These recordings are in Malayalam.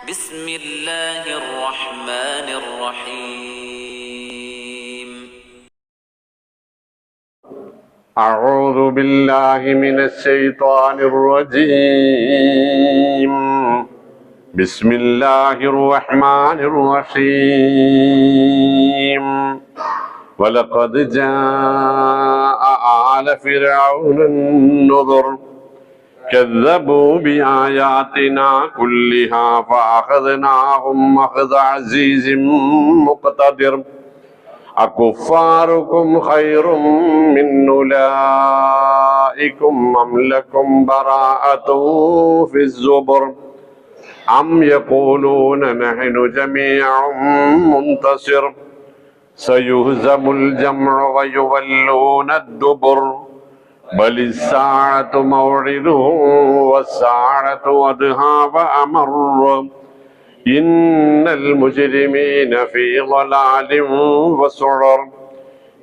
بسم الله الرحمن الرحيم. أعوذ بالله من الشيطان الرجيم. بسم الله الرحمن الرحيم. ولقد جاء آل فرعون النذر كذبوا بآياتنا كلها فأخذناهم أخذ عزيز مقتدر. أكفاركم خير من أولئكم أم لكم براءة في الزبر أم يقولون نحن جميع منتصر سيهزم الجمع ويولون الدبر بل الساعة موعدهم والساعة أدهى وأمر إن المجرمين في ضلال وسعر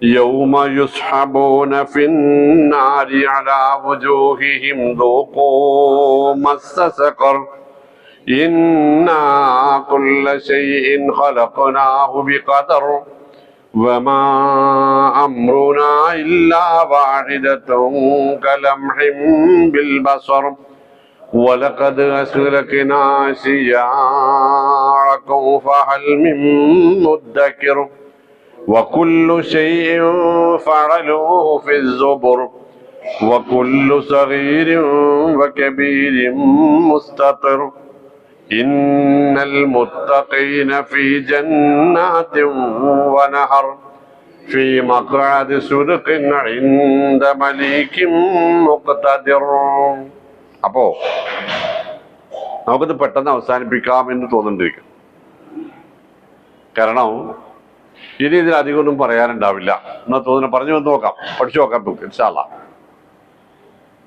يوم يسحبون في النار على وجوههم ذوقوا مس سقر إنا كل شيء خلقناه بقدر وما أمرنا إلا واحدة كلمح بالبصر ولقد أهلكنا أشياعكم فهل من مدكر وكل شيء فعلوه في الزبر وكل صغير وكبير مستطر إن المتقين في جنات ونهر في مقعد صدق عند مليك مقتدر. അപ്പോ നമുക്കിത് പെട്ടെന്ന് അവസാനിപ്പിക്കാമെന്ന് തോന്നുന്നുണ്ടിരിക്കും. കാരണം ഇനി ഇതിലധികം ഒന്നും പറയാനുണ്ടാവില്ല എന്നാ തോന്നുന്നു. പറഞ്ഞു വന്ന് നോക്കാം, പഠിച്ചു നോക്കാം നമുക്ക് ഇൻഷാ അല്ലാഹ്.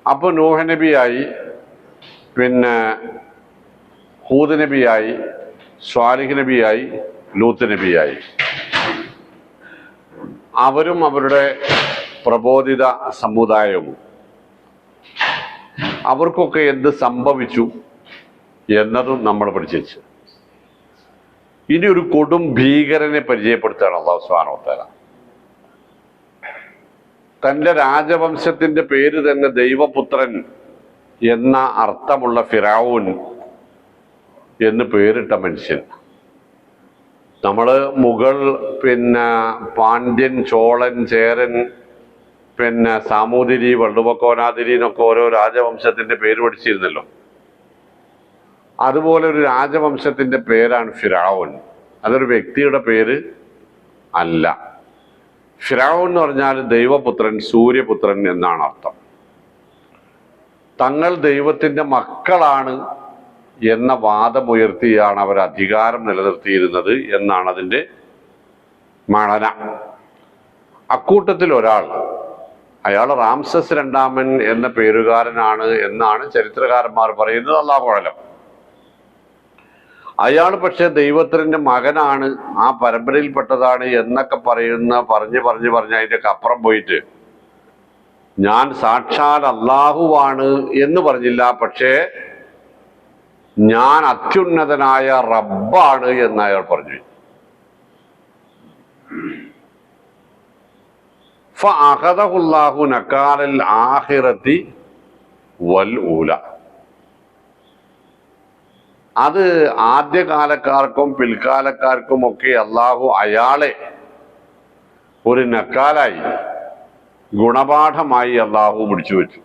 അപ്പൊ നൂഹ് നബിയായി, പിന്നെ ഹൂദ് നബിയായി, സ്വാലിഹ് നബിയായി, ലൂത്ത് നബിയായി. അവരും അവരുടെ പ്രബോധിത സമുദായവും അവർക്കൊക്കെ എന്ത് സംഭവിച്ചു എന്നതും നമ്മൾ പഠിച്ചു. ഇനി ഒരു കൊടും ഭീകരനെ പരിചയപ്പെടുത്തുകയാണ് അല്ലാഹു സുബ്ഹാനഹു വ തആല. തന്റെ രാജവംശത്തിന്റെ പേര് തന്നെ ദൈവപുത്രൻ എന്ന അർത്ഥമുള്ള ഫിറഔൻ എന്ന് പേരിട്ട മനുഷ്യൻ. നമ്മള് മുഗൾ, പിന്നെ പാണ്ഡ്യൻ, ചോളൻ, ചേരൻ, പിന്നെ സാമൂതിരി, വള്ളുവക്കോനാതിരി എന്നൊക്കെ ഓരോ രാജവംശത്തിന്റെ പേര് പഠിച്ചിരുന്നല്ലോ. അതുപോലെ ഒരു രാജവംശത്തിന്റെ പേരാണ് ഫിറഔൻ. അതൊരു വ്യക്തിയുടെ പേര് അല്ല. ഫിറഔൻ എന്ന് പറഞ്ഞാൽ ദൈവപുത്രൻ, സൂര്യപുത്രൻ എന്നാണ് അർത്ഥം. തങ്ങൾ ദൈവത്തിന്റെ മക്കളാണ് എന്ന വാദമുയർത്തിയാണ് അവർ അധികാരം നിലനിർത്തിയിരുന്നത് എന്നാണ് അതിൻ്റെ മണന. അക്കൂട്ടത്തിൽ ഒരാൾ, അയാൾ റാംസസ് രണ്ടാമൻ എന്ന പേരുകാരനാണ് എന്നാണ് ചരിത്രകാരന്മാർ പറയുന്നത്. അല്ലാഹു അഅലം. അയാൾ പക്ഷെ ദൈവത്തിന്റെ മകനാണ്, ആ പരമ്പരയിൽപ്പെട്ടതാണ് എന്നൊക്കെ പറഞ്ഞ് അതിൻ്റെയൊക്കെ അപ്പുറം പോയിട്ട് ഞാൻ സാക്ഷാൽ അല്ലാഹുവാണ് എന്ന് പറഞ്ഞില്ല, പക്ഷേ ഞാൻ അത്യുന്നതനായ റബ്ബാണ് എന്ന് അയാൾ പറഞ്ഞു. ഫഅഖദഹുല്ലാഹു നകാലൽ ആഖിറതി വൽ ഊല. അത് ആദ്യകാലക്കാർക്കും പിൽക്കാലക്കാർക്കും ഒക്കെ അള്ളാഹു അയാളെ ഒരു നക്കാലായി, ഗുണപാഠമായി അള്ളാഹു പിടിച്ചു വെച്ചു.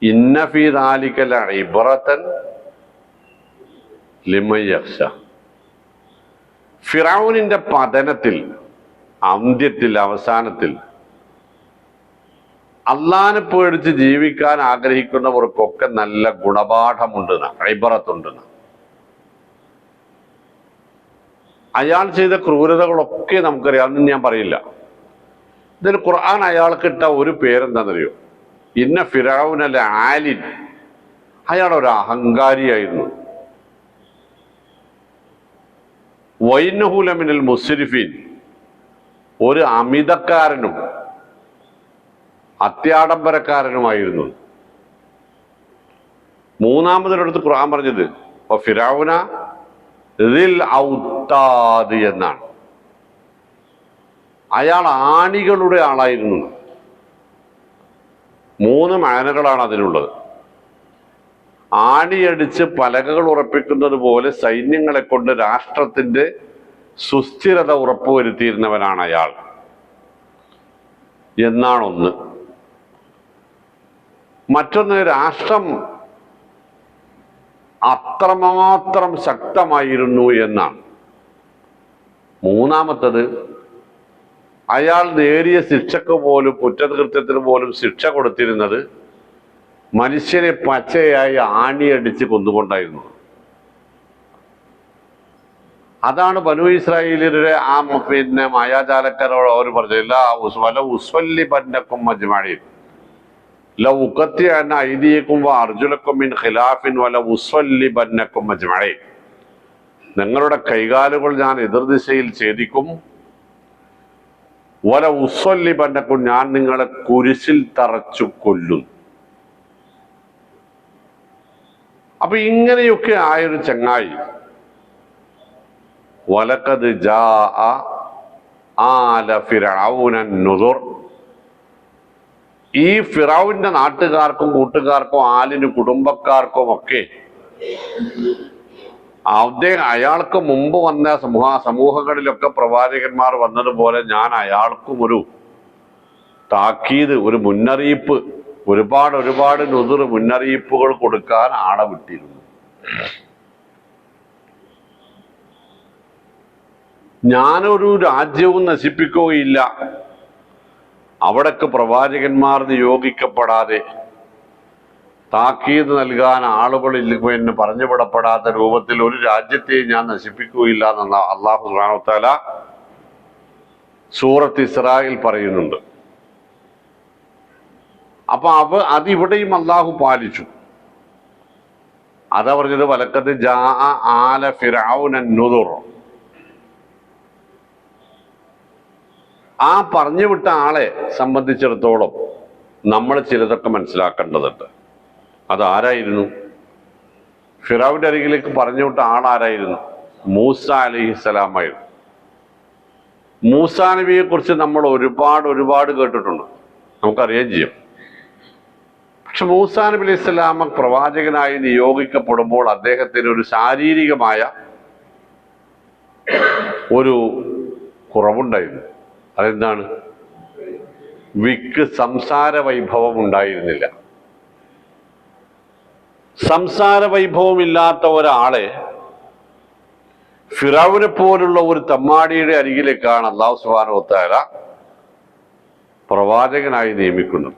ഇന്ന ഫീ ദാലിക ലഇബ്റതൻ ലിമൻ യഖ്ശ. ഫിറഔനിന്റെ പതനത്തിൽ, അന്ത്യത്തിൽ, അവസാനത്തിൽ അള്ളാനെ പേടിച്ച് ജീവിക്കാൻ ആഗ്രഹിക്കുന്നവർക്കൊക്കെ നല്ല ഗുണപാഠമുണ്ടെന്ന്, ഇബ്റത്തുണ്ടെന്ന്. അയാൾ ചെയ്ത ക്രൂരതകളൊക്കെ നമുക്കറിയാം, അതൊന്നും ഞാൻ പറയില്ല. ഇതിൽ ഖുർആൻ അയാൾക്കിട്ട ഒരു പേരെന്താണെന്നറിയോ? ഇന്ന ഫിറഔന ലആലിൻ. അയാളൊരു അഹങ്കാരിയായിരുന്നു. വൈന്നഹു ലമിനൽ മുസ്രിഫീൻ. ഒരു അമിതക്കാരനും അത്യാഡംബരക്കാരനുമായിരുന്നു. മൂന്നാമതൊരിടത്ത് ഖുർആൻ പറഞ്ഞത് ഫിറഔന ദിൽ ഔത്താദ് എന്നാണ്. അയാൾ ആണികളുടെ ആളായിരുന്നു. 3 മാനകളാണ് അതിനുള്ളത്. ആണിയടിച്ച് പലകകൾ ഉറപ്പിക്കുന്നത് പോലെ സൈന്യങ്ങളെ കൊണ്ട് രാഷ്ട്രത്തിന്റെ സുസ്ഥിരത ഉറപ്പുവരുത്തിയിരുന്നവനാണ് അയാൾ എന്നാണൊന്ന്. മറ്റൊന്ന്, രാഷ്ട്രം അത്രമാത്രം ശക്തമായിരുന്നു എന്നാണ്. മൂന്നാമത്തത്, അയാൾ നേരിയ ശിക്ഷക്ക് പോലും, കുറ്റകൃത്യത്തിന് പോലും ശിക്ഷ കൊടുത്തിരുന്നത് മനുഷ്യനെ പച്ചയായി ആണിയടിച്ച് കൊന്നുകൊണ്ടായിരുന്നു. അതാണ് ബനൂ ഇസ്രായേലിയരുടെ ആ മായാജാലക്കാരോട് അവർ പറഞ്ഞത്, വല ഉസ്വല്ലി ബന്നക്കും മജ്മഈൻ ലൗ ഉഖത്തിഅന ഐദിയക്കും വഅർജുലക്കും മിൻ ഖിലാഫിൻ വല ഉസ്വല്ലി ബന്നക്കും മജ്മഈൻ. നിങ്ങളുടെ കൈകാലുകൾ ഞാൻ എതിർദിശയിൽ ഛേദിക്കും, വല ഉസ്വല്ലി ബന്നക്കും, ഞാൻ നിങ്ങളെ കുരിശിൽ തറച്ചു കൊല്ലും. അപ്പൊ ഇങ്ങനെയൊക്കെ ആയൊരു ചങ്ങായി വലഖദ് ജാഅ ആല ഫിർഔന നുദുർ, ഈ ഫിറൗന്റെ നാട്ടുകാർക്കും കൂട്ടുകാർക്കും ആലിന് കുടുംബക്കാർക്കും ഒക്കെ അയാൾക്ക് മുമ്പ് വന്ന സമൂഹങ്ങളിലൊക്കെ പ്രവാചകന്മാർ വന്നതുപോലെ ഞാൻ അയാൾക്കും ഒരു താക്കീത്, ഒരു മുന്നറിയിപ്പ്, ഒരുപാട് നുദുർ മുന്നറിയിപ്പുകൾ കൊടുക്കാൻ ആളെ വിട്ടിരുന്നു. ഞാനൊരു രാജ്യവും നശിപ്പിക്കുകയില്ല, അവിടൊക്കെ പ്രവാചകന്മാർ നിയോഗിക്കപ്പെടാതെ താക്കീത് നൽകാൻ ആളുകളിൽ പറഞ്ഞുവിടപ്പെടാത്ത രൂപത്തിൽ ഒരു രാജ്യത്തെയും ഞാൻ നശിപ്പിക്കുകയില്ല എന്ന അല്ലാഹു സുബ്ഹാനഹു വ തആല സൂറത്ത് ഇസ്രായിൽ പറയുന്നുണ്ട്. അപ്പൊ അതിവിടെയും അള്ളാഹു പാലിച്ചു. അതാ പറഞ്ഞത് വലഖദ് ജാഅ ആല ഫിർഔന നുദുർ. ആ പറഞ്ഞു വിട്ട ആളെ സംബന്ധിച്ചിടത്തോളം നമ്മൾ ചിലതൊക്കെ മനസ്സിലാക്കേണ്ടതുണ്ട്. അതാരായിരുന്നു? ഫിറൗന്റെ അരികിലേക്ക് പറഞ്ഞു വിട്ട ആളാരായിരുന്നു? മൂസ അലൈഹിസ്സലാമായിരുന്നു. മൂസാ നബിയെ കുറിച്ച് നമ്മൾ ഒരുപാട് കേട്ടിട്ടുണ്ട്, നമുക്കറിയാൻ ചെയ്യും. പക്ഷെ മൂസാ നബി അലൈഹി സ്വലാമ പ്രവാചകനായി നിയോഗിക്കപ്പെടുമ്പോൾ അദ്ദേഹത്തിന് ഒരു ശാരീരികമായ ഒരു കുറവുണ്ടായിരുന്നു. അതെന്താണ്? സംസാര വൈഭവം ഉണ്ടായിരുന്നില്ല. സംസാര വൈഭവമില്ലാത്ത ഒരാളെ ഫിറൗനെ പോലുള്ള ഒരു തമ്മാടിയുടെ അരികിലേക്കാണ് അല്ലാഹു സുബ്ഹാനഹു വ തആല പ്രവാചകനായി നിയമിക്കുന്നത്.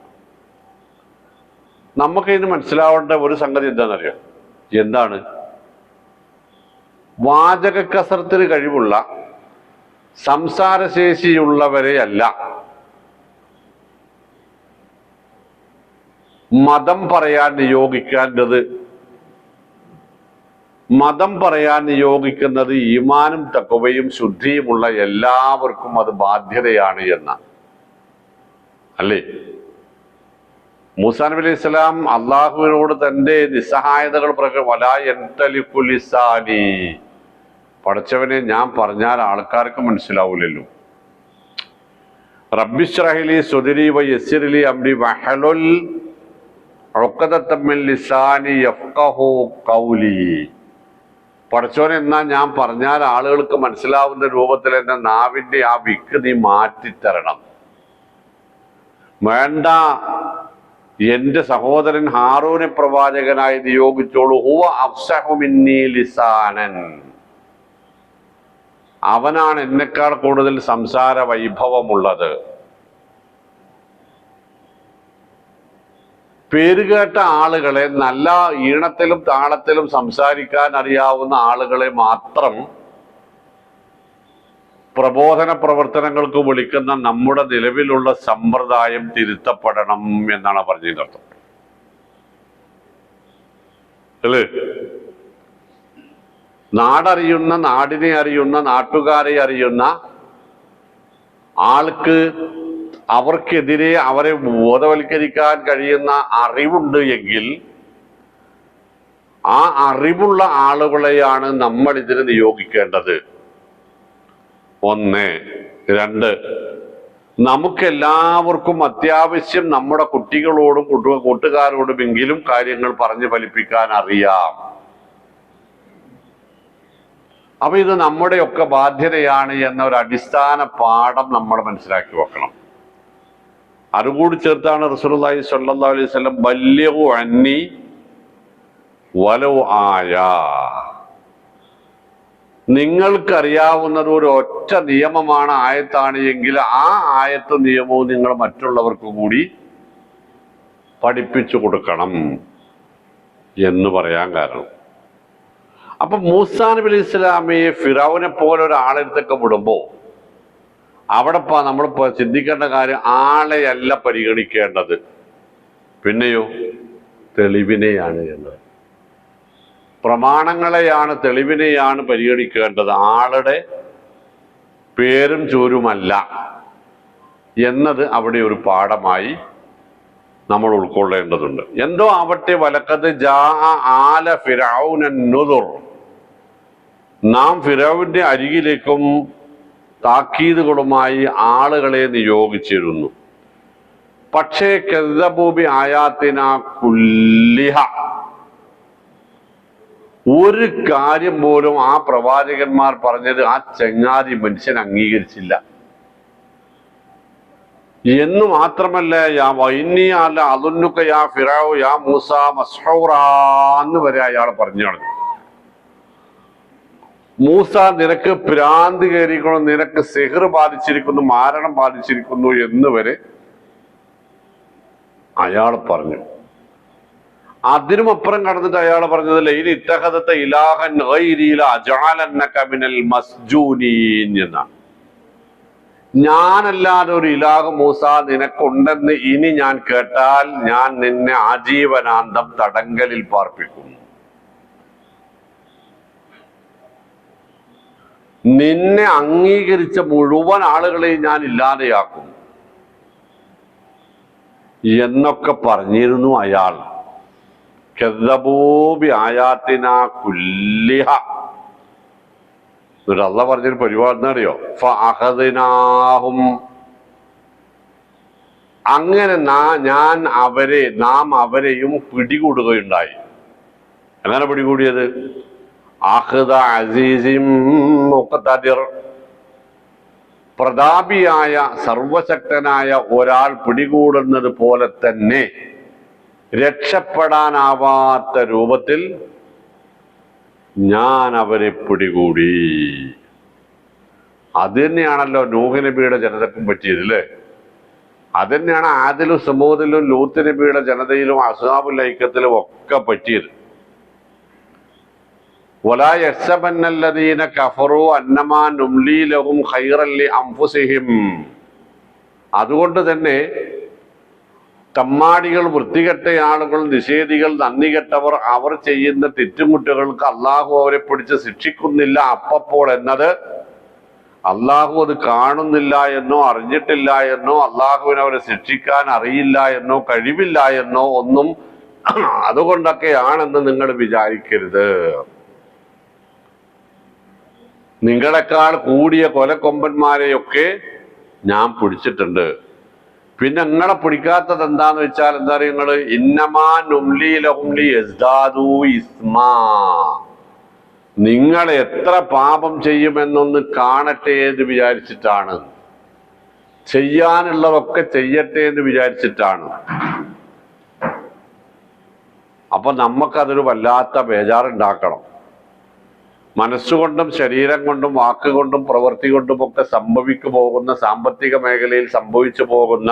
നമുക്ക് ഇതിന് മനസ്സിലാവേണ്ട ഒരു സംഗതി എന്താണെന്നറിയാം? എന്താണ്? വാചക കസർത്തിന് കഴിവുള്ള സംസാരശേഷിയുള്ളവരെ അല്ല മതം പറയാൻ നിയോഗിക്കേണ്ടത്. മതം പറയാൻ നിയോഗിക്കുന്നത് ഈമാനും തഖ്വയും ശുദ്ധിയുമുള്ള എല്ലാവർക്കും അത് ബാധ്യതയാണ് എന്ന അല്ലേ? മൂസാ നബി അലൈഹി സ്വലാം അള്ളാഹുവിനോട് തന്റെ നിസ്സഹായതകൾ ലിസാനി, പടച്ചവനെ ഞാൻ പറഞ്ഞാൽ ആൾക്കാർക്ക് മനസ്സിലാവൂലല്ലോ. റബ്ബിശ്റഹ്ലി സ്വദ്രി വയസ്സിർ ലി അംരി വഹ്ലുൽ ഉഖ്ദതം മിൻ ലിസാനി യഫ്ഖഹു ഖൗലി. പടച്ചോനെ, എന്നാ ഞാൻ പറഞ്ഞാൽ ആളുകൾക്ക് മനസ്സിലാവുന്ന രൂപത്തിൽ എന്റെ നാവിന്റെ ആ വിക്ക് നീ മാറ്റിത്തരണം. വേണ്ട, എന്റെ സഹോദരൻ ഹാറൂനെ പ്രവാചകനായി നിയോഗിച്ചോളൂ. ഹുവ അഫ്സഹു മിന്നീ ലിസാനൻ, അവനാണ് എന്നെക്കാൾ കൂടുതൽ സംസാര വൈഭവമുള്ളത്. പേരുകേട്ട ആളുകളെ, നല്ല ഈണത്തിലും താളത്തിലും സംസാരിക്കാൻ അറിയാവുന്ന ആളുകളെ മാത്രം പ്രബോധന പ്രവർത്തനങ്ങൾക്ക് വിളിക്കുന്ന നമ്മുടെ നിലവിലുള്ള സമ്പ്രദായം തിരുത്തപ്പെടണം എന്നാണ് പറഞ്ഞതിനർത്ഥം അല്ലേ? നാടറിയുന്ന, നാടിനെ അറിയുന്ന, നാട്ടുകാരെ അറിയുന്ന ആൾക്ക് അവർക്കെതിരെ അവരെ ബോധവൽക്കരിക്കാൻ കഴിയുന്ന അറിവുണ്ട് എങ്കിൽ ആ അറിവുള്ള ആളുകളെയാണ് നമ്മൾ ഇതിന് നിയോഗിക്കേണ്ടത്. ഒന്ന്. രണ്ട്, നമുക്കെല്ലാവർക്കും അത്യാവശ്യം നമ്മുടെ കുട്ടികളോടും കൂട്ടുകാരോടുമെങ്കിലും കാര്യങ്ങൾ പറഞ്ഞു ഫലിപ്പിക്കാൻ അറിയാം. അപ്പൊ ഇത് നമ്മുടെയൊക്കെ ബാധ്യതയാണ് എന്ന ഒരു അടിസ്ഥാന പാഠം നമ്മൾ മനസ്സിലാക്കി വെക്കണം. അതുകൂടി ചേർത്താണ് റസൂലുള്ളാഹി സ്വല്ലല്ലാഹു അലൈഹി വസല്ലം ബല്ലിഗു അന്നി വലൗ ആയ, നിങ്ങൾക്കറിയാവുന്നത് ഒരു ഒറ്റ നിയമമാണ്, ആയത്താണ് എങ്കിൽ ആ ആയത്തും നിയമവും നിങ്ങൾ മറ്റുള്ളവർക്ക് കൂടി പഠിപ്പിച്ചു കൊടുക്കണം എന്ന് പറയാൻ കാരണം. അപ്പൊ മൂസാ നബി അലൈഹി ഇസ്ലാമയെ ഫിറൗനെ പോലെ ഒരാളെടുത്തൊക്കെ വിടുമ്പോ അവിടെ നമ്മളിപ്പോ ചിന്തിക്കേണ്ട കാര്യം ആളെയല്ല പരിഗണിക്കേണ്ടത്, പിന്നെയോ തെളിവിനെയാണ് എന്നത്. പ്രമാണങ്ങളെയാണ്, തെളിവിനെയാണ് പരിഗണിക്കേണ്ടത്, ആളുടെ പേരും ചൂരുമല്ല എന്നത് അവിടെ ഒരു പാഠമായി നമ്മൾ ഉൾക്കൊള്ളേണ്ടതുണ്ട്. എന്തോ ആവട്ടെ, വലഖദ് ജാഅ ആല ഫിറഔന നുദുർ, നാം ഫിറൗന്റെ അരികിലേക്കും താക്കീതുകളുമായി ആളുകളെ നിയോഗിച്ചിരുന്നു. പക്ഷേ കദ്ദബൂ ബി ആയാത്തിനാ കുല്ലിഹ, ഒരു കാര്യം പോലും ആ പ്രവാചകന്മാർ പറഞ്ഞത് ആ ചങ്ങാതി മനുഷ്യൻ അംഗീകരിച്ചില്ല എന്ന് മാത്രമല്ല, അതൊന്നുക യാ ഫിറഔ യാ മൂസ മസ്ഹൂറാന്ന് വരെ അയാൾ പറഞ്ഞു നടന്നു. മൂസ, നിനക്ക് ഭ്രാന്ത് കയറിയിരിക്കുന്നു, നിനക്ക് സിഹ്ർ ബാധിച്ചിരിക്കുന്നു, മാരണം ബാധിച്ചിരിക്കുന്നു എന്ന് വരെ അയാൾ പറഞ്ഞു. അതിനുമപ്പുറം കടന്നിട്ട് അയാൾ പറഞ്ഞത് ലൈൻ ഇത്തഖദത ഇലാഹൻ ഗൈരി ലഅജഅലന്നക മിനൽ മസ്ജൂനീൻ എന്നാണ്. ഞാനല്ലാതെ ഒരു ഇലാഹ് മൂസ നിനക്കുണ്ടെന്ന് ഇനി ഞാൻ കേട്ടാൽ ഞാൻ നിന്നെ ആജീവനാന്തം തടങ്കലിൽ പാർപ്പിക്കും, നിന്നെ അംഗീകരിച്ച മുഴുവൻ ആളുകളെയും ഞാൻ ഇല്ലാതെയാക്കും എന്നൊക്കെ പറഞ്ഞിരുന്നു അയാൾ. കദ്ദബൂ ബി ആയാത്തിനാ കുല്ലിഹ. എന്നിട്ട് അള്ളാഹ് പറഞ്ഞൊരു പരിപാടി എന്നറിയോ, ഫഅഖദ്നാഹും, അങ്ങനെ നാം അവരെയും പിടികൂടുകയുണ്ടായി. എങ്ങനെ പിടികൂടിയത്? അഖ്ദ അസീസിൻ മുഖ്തദിർ, പ്രതാപിയായ സർവശക്തനായ ഒരാൾ പിടികൂടുന്നത് പോലെ തന്നെ രക്ഷപ്പെടാനാവാത്ത രൂപത്തിൽ ഞാൻ അവരെ പിടികൂടി. അത് തന്നെയാണല്ലോ നൂഹ് നബിയുടെ ജനതക്കും പറ്റിയത് അല്ലേ? അത് തന്നെയാണ് ആദിലും സമൂദിലും ലൂത്ത് നബിയുടെ ജനതയിലും അസ്ഹാബുൽ ഐക്കത്തിലും ഒക്കെ പറ്റിയത്. വലാ യഹ്സബന്നല്ലദീന കഫറൂ അന്നമാ നുംലീ ലഹും ഖൈറൻ ലി അൻഫുസിഹിം. അതുകൊണ്ട് തന്നെ തമ്മാടികൾ, വൃത്തികെട്ട ആളുകൾ, നിഷേധികൾ, നന്ദി കെട്ടവർ, അവർ ചെയ്യുന്ന തെറ്റുമുട്ടുകൾക്ക് അള്ളാഹു അവരെ പിടിച്ച് ശിക്ഷിക്കുന്നില്ല അപ്പപ്പോൾ എന്നത് അള്ളാഹു അത് കാണുന്നില്ല എന്നോ അറിഞ്ഞിട്ടില്ല എന്നോ അള്ളാഹുവിനെ അവരെ ശിക്ഷിക്കാൻ അറിയില്ല എന്നോ കഴിവില്ല എന്നോ ഒന്നും അതുകൊണ്ടൊക്കെയാണെന്ന് നിങ്ങൾ വിചാരിക്കരുത്. നിങ്ങളെക്കാൾ കൂടിയ കൊലക്കൊമ്പന്മാരെയൊക്കെ ഞാൻ പിടിച്ചിട്ടുണ്ട്. പിന്നെ നിങ്ങളെ പിടിക്കാത്തത് എന്താന്ന് വെച്ചാൽ എന്താ പറയുക, നിങ്ങള് ഇന്നമാ നുംലി ലഹും ലിയസ്ദാദൂ ഇസ്മാ, നിങ്ങൾ എത്ര പാപം ചെയ്യുമെന്നൊന്ന് കാണട്ടെ എന്ന് വിചാരിച്ചിട്ടാണ്, ചെയ്യാനുള്ളതൊക്കെ ചെയ്യട്ടെ എന്ന് വിചാരിച്ചിട്ടാണ്. അപ്പൊ നമുക്കതൊരു വല്ലാത്ത ബേജാറുണ്ടാക്കണം. മനസ്സുകൊണ്ടും ശരീരം കൊണ്ടും വാക്കുകൊണ്ടും പ്രവൃത്തി കൊണ്ടുമൊക്കെ സംഭവിച്ചു പോകുന്ന, സാമ്പത്തിക മേഖലയിൽ സംഭവിച്ചു പോകുന്ന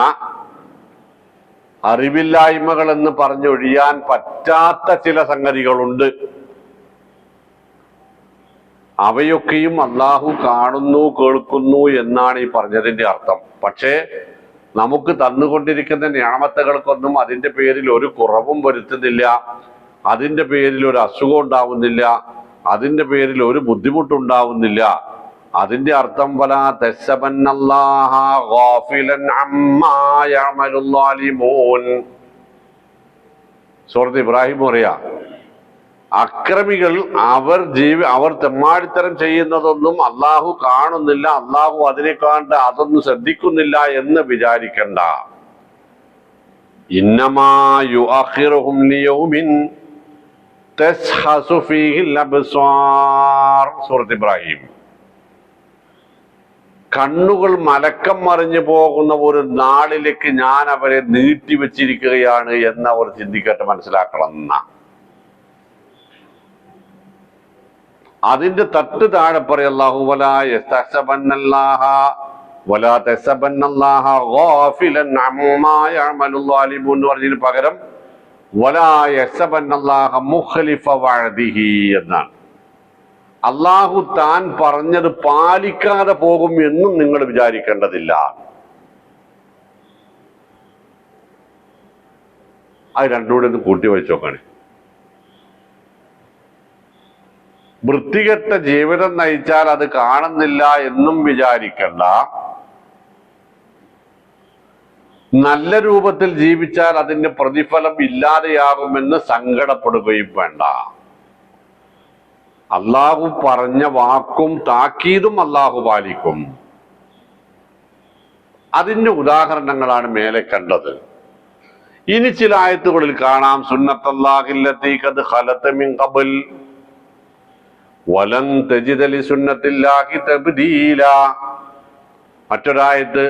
അറിവില്ലായ്മകൾ എന്ന് പറഞ്ഞൊഴിയാൻ പറ്റാത്ത ചില സംഗതികളുണ്ട്. അവയൊക്കെയും അള്ളാഹു കാണുന്നു, കേൾക്കുന്നു എന്നാണ് ഈ പറഞ്ഞതിന്റെ അർത്ഥം. പക്ഷേ നമുക്ക് തന്നുകൊണ്ടിരിക്കുന്ന നിയമത്തുകൾക്കൊന്നും അതിന്റെ പേരിൽ ഒരു കുറവും വരുത്തുന്നില്ല, അതിന്റെ പേരിൽ ഒരു അസുഖം ഉണ്ടാവുന്നില്ല, അതിന്റെ പേരിൽ ഒരു ബുദ്ധിമുട്ടുണ്ടാവുന്നില്ല. അതിന്റെ അർത്ഥം വലാ തഹ്സബന്നല്ലാഹ ഗാഫിലൻ അമ്മാ യഅമലുൽ ളാലിമൂൻ. സൂറത്ത് ഇബ്രാഹിം പറയാ, അക്രമികൾ അവർ തെമ്മാടിത്തരം ചെയ്യുന്നതൊന്നും അള്ളാഹു കാണുന്നില്ല, അള്ളാഹു അതിനെ കണ്ട് അതൊന്നും ശ്രദ്ധിക്കുന്നില്ല എന്ന് വിചാരിക്കണ്ട. ഇന്നമാ യുഅഖിറുഹും ലിയൗമിൻ തസ്ഹസു ഫീഹിൽ അബ്സാർ. സൂറത്ത് ഇബ്രാഹിം. കണ്ണുകൾ മലക്കം മറിഞ്ഞു പോകുന്ന ഒരു നാളിലേക്ക് ഞാൻ അവരെ നീട്ടിവെച്ചിരിക്കുകയാണ് എന്ന് അവർ ചിന്തിക്കട്ടെ, മനസ്സിലാക്കണം എന്ന. അതിന്റെ തട്ട് താഴെ പറയും അല്ലാഹു വലാ യസ്തഹ്സബന്നല്ലാഹ വലാ തഹ്സബന്നല്ലാഹ ഗാഫിലൻ അമ്മാ യഅമലു ളാലിമൂൻ എന്ന് പറഞ്ഞതിന് പകരം വലാ യഹ്സബന്നല്ലാഹ മുഖ്ലിഫ വഅദിഹി എന്നാണ്. അള്ളാഹു താൻ പറഞ്ഞത് പാലിക്കാതെ പോകും എന്നും നിങ്ങൾ വിചാരിക്കേണ്ടതില്ല. അത് രണ്ടുകൂടെ ഒന്ന് കൂട്ടി വെച്ച് നോക്കണേ. വൃത്തികെട്ട ജീവിതം നയിച്ചാൽ അത് കാണുന്നില്ല എന്നും വിചാരിക്കണ്ട. നല്ല രൂപത്തിൽ ജീവിച്ചാൽ അതിന്റെ പ്രതിഫലം ഇല്ലാതെയാകുമെന്ന് സങ്കടപ്പെടുകയും വേണ്ട. അള്ളാഹു പറഞ്ഞ വാക്കും താക്കീതും അള്ളാഹു പാലിക്കും. അതിന്റെ ഉദാഹരണങ്ങളാണ് മേലെ കണ്ടത്. ഇനി ചില ആയത്തുകളിൽ കാണാം സുന്നത്തല്ലാഹില്ലത്തി ഖദ് ഖലത മിൻ ഖബൽ വലൻ തജിദ ലിസുന്നത്തില്ലാഹി തബ്ദീല. മറ്റൊരായത്ത്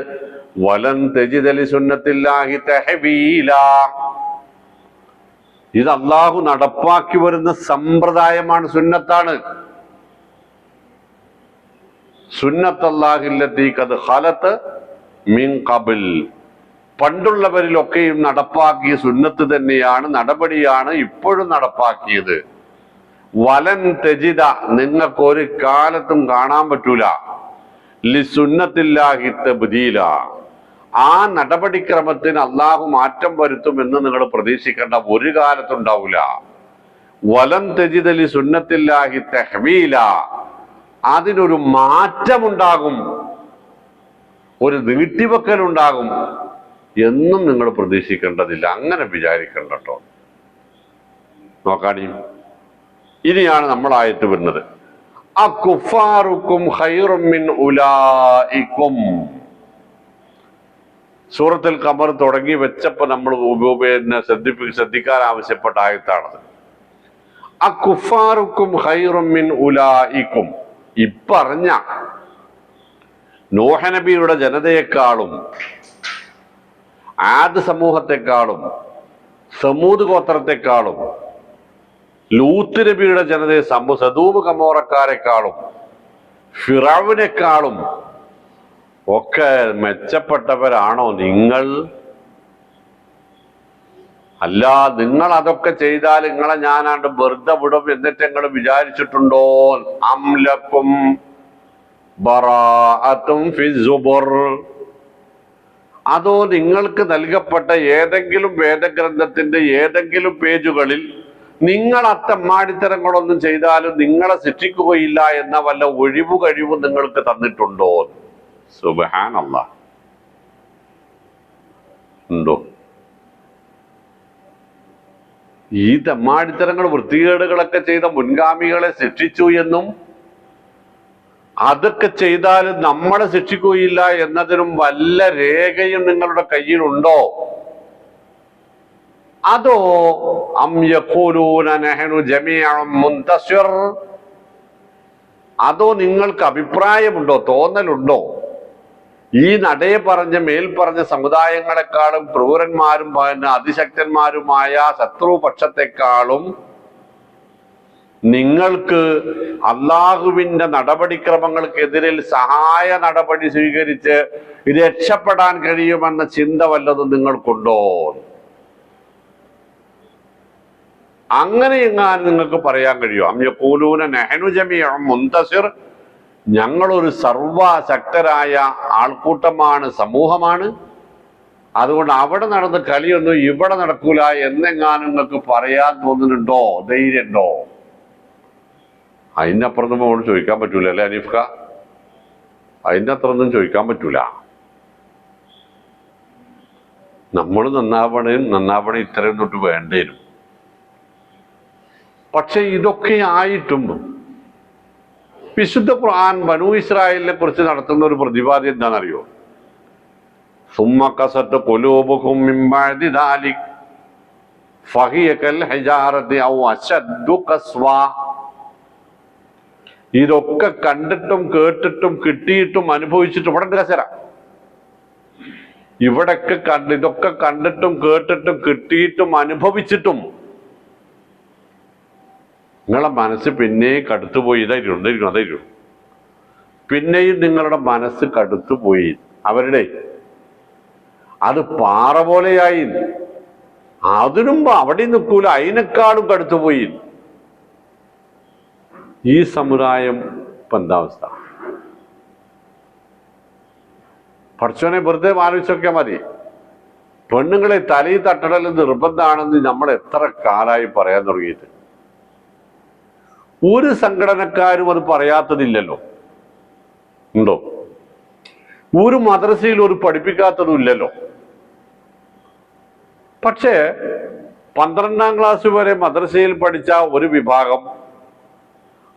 വലൻ തജിദ ലിസുന്നത്തില്ലാഹി തഹ്വീല. ഇത് അള്ളാഹു നടപ്പാക്കി വരുന്ന സമ്പ്രദായമാണ്, സുന്നത്താണ്. സുന്നത്തല്ലാഹില്ലത്തി ഖദ് ഖലത മിൻ ഖബൽ. പണ്ടുള്ളവരിലൊക്കെയും നടപ്പാക്കിയ സുന്നത്ത് തന്നെയാണ്, നടപടിയാണ് ഇപ്പോഴും നടപ്പാക്കിയത്. വലൻ തജിദ, നിങ്ങൾക്ക് ഒരു കാലത്തും കാണാൻ പറ്റൂല, ലിസുന്നത്തില്ലാഹി തബ്ദീല. ആ നടപടിക്രമത്തിന് അള്ളാഹു മാറ്റം വരുത്തുമെന്ന് നിങ്ങൾ പ്രതീക്ഷിക്കേണ്ട, ഒരു കാലത്തുണ്ടാവില്ല. വലൻ തജിദ ലിസുന്നത്തില്ലാഹി തഹ്വീല. അതിനൊരു മാറ്റമുണ്ടാകും, ഒരു നീട്ടിവെക്കലുണ്ടാകും എന്നും നിങ്ങൾ പ്രതീക്ഷിക്കേണ്ടതില്ല. അങ്ങനെ വിചാരിക്കണ്ട കേട്ടോ. നോക്കാണീ, ഇനിയാണ് നമ്മളായിട്ട് വരുന്നത്. അകുഫാറുക്കും ഖൈറും മിൻ ഉലൈക്കും. സൂറത്തുൽ ഖമർ തുടങ്ങി വെച്ചപ്പോ നമ്മൾ ശ്രദ്ധിക്കാൻ ആവശ്യപ്പെട്ട ആയത്താണത്. അകുഫാറുക്കും ഖൈറും മിൻ ഉലൈക്കും. ഇപ്പറഞ്ഞ നൂഹ് നബിയുടെ ജനതയെക്കാളും ആദ് സമൂഹത്തെക്കാളും സമൂദ് ഗോത്രത്തെക്കാളും ലൂത്ത് നബിയുടെ ജനതയെ സദൂമ് ഗമോറക്കാരെക്കാളും ഫിറഔനെക്കാളും ഒക്കെ മെച്ചപ്പെട്ടവരാണോ നിങ്ങൾ? അല്ല, നിങ്ങൾ അതൊക്കെ ചെയ്താൽ നിങ്ങളെ ഞാനാണ്ട് വെറുതെ വിടും എന്നിട്ട് നിങ്ങൾ വിചാരിച്ചിട്ടുണ്ടോ? അംലക്കും ബറാഅത്തും ഫി സുബുർ. അതോ നിങ്ങൾക്ക് നൽകപ്പെട്ട ഏതെങ്കിലും വേദഗ്രന്ഥത്തിന്റെ ഏതെങ്കിലും പേജുകളിൽ നിങ്ങൾ അത്തമ്മാടിത്തരങ്ങളൊന്നും ചെയ്താലും നിങ്ങളെ ശിക്ഷിക്കുകയില്ല എന്ന വല്ല ഒഴിവു കഴിവും നിങ്ങൾക്ക് തന്നിട്ടുണ്ടോ? സുബ്ഹാനല്ലാഹ്, ഉണ്ടോ? ഈ തെമ്മാടിത്തരങ്ങൾ വൃത്തികേടുകളൊക്കെ ചെയ്ത മുൻഗാമികളെ ശിക്ഷിച്ചു എന്നും അതൊക്കെ ചെയ്താൽ നമ്മളെ ശിക്ഷിക്കുകയില്ല എന്നതിനും വല്ല രേഖയും നിങ്ങളുടെ കയ്യിലുണ്ടോ? അതോ അം യഖൂലൂന നഹ്നു ജമീഉൻ മുൻതസിർ. അതോ നിങ്ങൾക്ക് അഭിപ്രായമുണ്ടോ, തോന്നലുണ്ടോ, ഈ നടയെ പറഞ്ഞ മേൽപ്പറഞ്ഞ സമുദായങ്ങളെക്കാളും ക്രൂരന്മാരും അതിശക്തന്മാരുമായ ശത്രുപക്ഷത്തെക്കാളും നിങ്ങൾക്ക് അള്ളാഹുവിന്റെ നടപടിക്രമങ്ങൾക്കെതിരിൽ സഹായ നടപടി സ്വീകരിച്ച് രക്ഷപ്പെടാൻ കഴിയുമെന്ന ചിന്ത വല്ലതും നിങ്ങൾക്കുണ്ടോ? അങ്ങനെ എങ്ങാനും നിങ്ങൾക്ക് പറയാൻ കഴിയുമോ? അം യഖൂലൂന നഹ്നു ജമീഉൻ മുൻതസിർ. ഞങ്ങളൊരു സർവശക്തരായ ആൾക്കൂട്ടമാണ്, സമൂഹമാണ്, അതുകൊണ്ട് അവിടെ നടന്ന കളിയൊന്നും ഇവിടെ നടക്കൂല എന്നെങ്ങാനും നിങ്ങൾക്ക് പറയാൻ തോന്നുന്നുണ്ടോ? ധൈര്യമുണ്ടോ? അതിൻ്റെ അപ്പുറം നമ്മളോട് ചോദിക്കാൻ പറ്റൂല അല്ലേ അനീഫ്ക? അതിൻ്റെ അത്രയൊന്നും ചോദിക്കാൻ പറ്റൂല. നമ്മൾ നന്നാവണേ ഇത്രയും തൊട്ട് വേണ്ടേനും. പക്ഷെ ഇതൊക്കെ ആയിട്ടും വിശുദ്ധ ഖുർആൻ ബനൂ ഇസ്രായേലിനെ കുറിച്ച് നടത്തുന്ന ഒരു പ്രതിപാദ്യം എന്താണെന്നറിയോ? സുമ്മ ഖസത്ത് ഖുലൂബുകും മിൻ ബഅദി ദാലിക ഫഹിയ കൽ ഹിജാറതി ഔ അശദ്ദു ഖസ്വാ. ഇതൊക്കെ കണ്ടിട്ടും കേട്ടിട്ടും കിട്ടിയിട്ടും അനുഭവിച്ചിട്ടും ഇതൊക്കെ കണ്ടിട്ടും കേട്ടിട്ടും കിട്ടിയിട്ടും അനുഭവിച്ചിട്ടും നിങ്ങളെ മനസ്സ് പിന്നെയും കടുത്തുപോയി. ഇതായിരുന്നു പിന്നെയും നിങ്ങളുടെ മനസ്സ് കടുത്തുപോയി. അവരുടെ അത് പാറ പോലെയായി. അതിനും അവിടെ നിൽക്കൂല, അതിനേക്കാളും കടുത്തുപോയി. ഈ സമുദായം ഇപ്പൊ എന്താ അവസ്ഥ? പഠിച്ചോനെ വെറുതെ ആലോചിച്ചൊക്കെ മതി. പെണ്ണുങ്ങളെ തലയിൽ തട്ടടൽ നിർബന്ധമാണെന്ന് നമ്മൾ എത്ര കാലമായി പറയാൻ തുടങ്ങിയിട്ട്. ഒരു സംഘടനക്കാരും അത് പറയാത്തതില്ലല്ലോ. ഉണ്ടോ? ഒരു മദ്രസയിൽ ഒരു പഠിപ്പിക്കാത്തതും ഇല്ലല്ലോ. പക്ഷേ 12ാം ക്ലാസ് വരെ മദ്രസയിൽ പഠിച്ച ഒരു വിഭാഗം,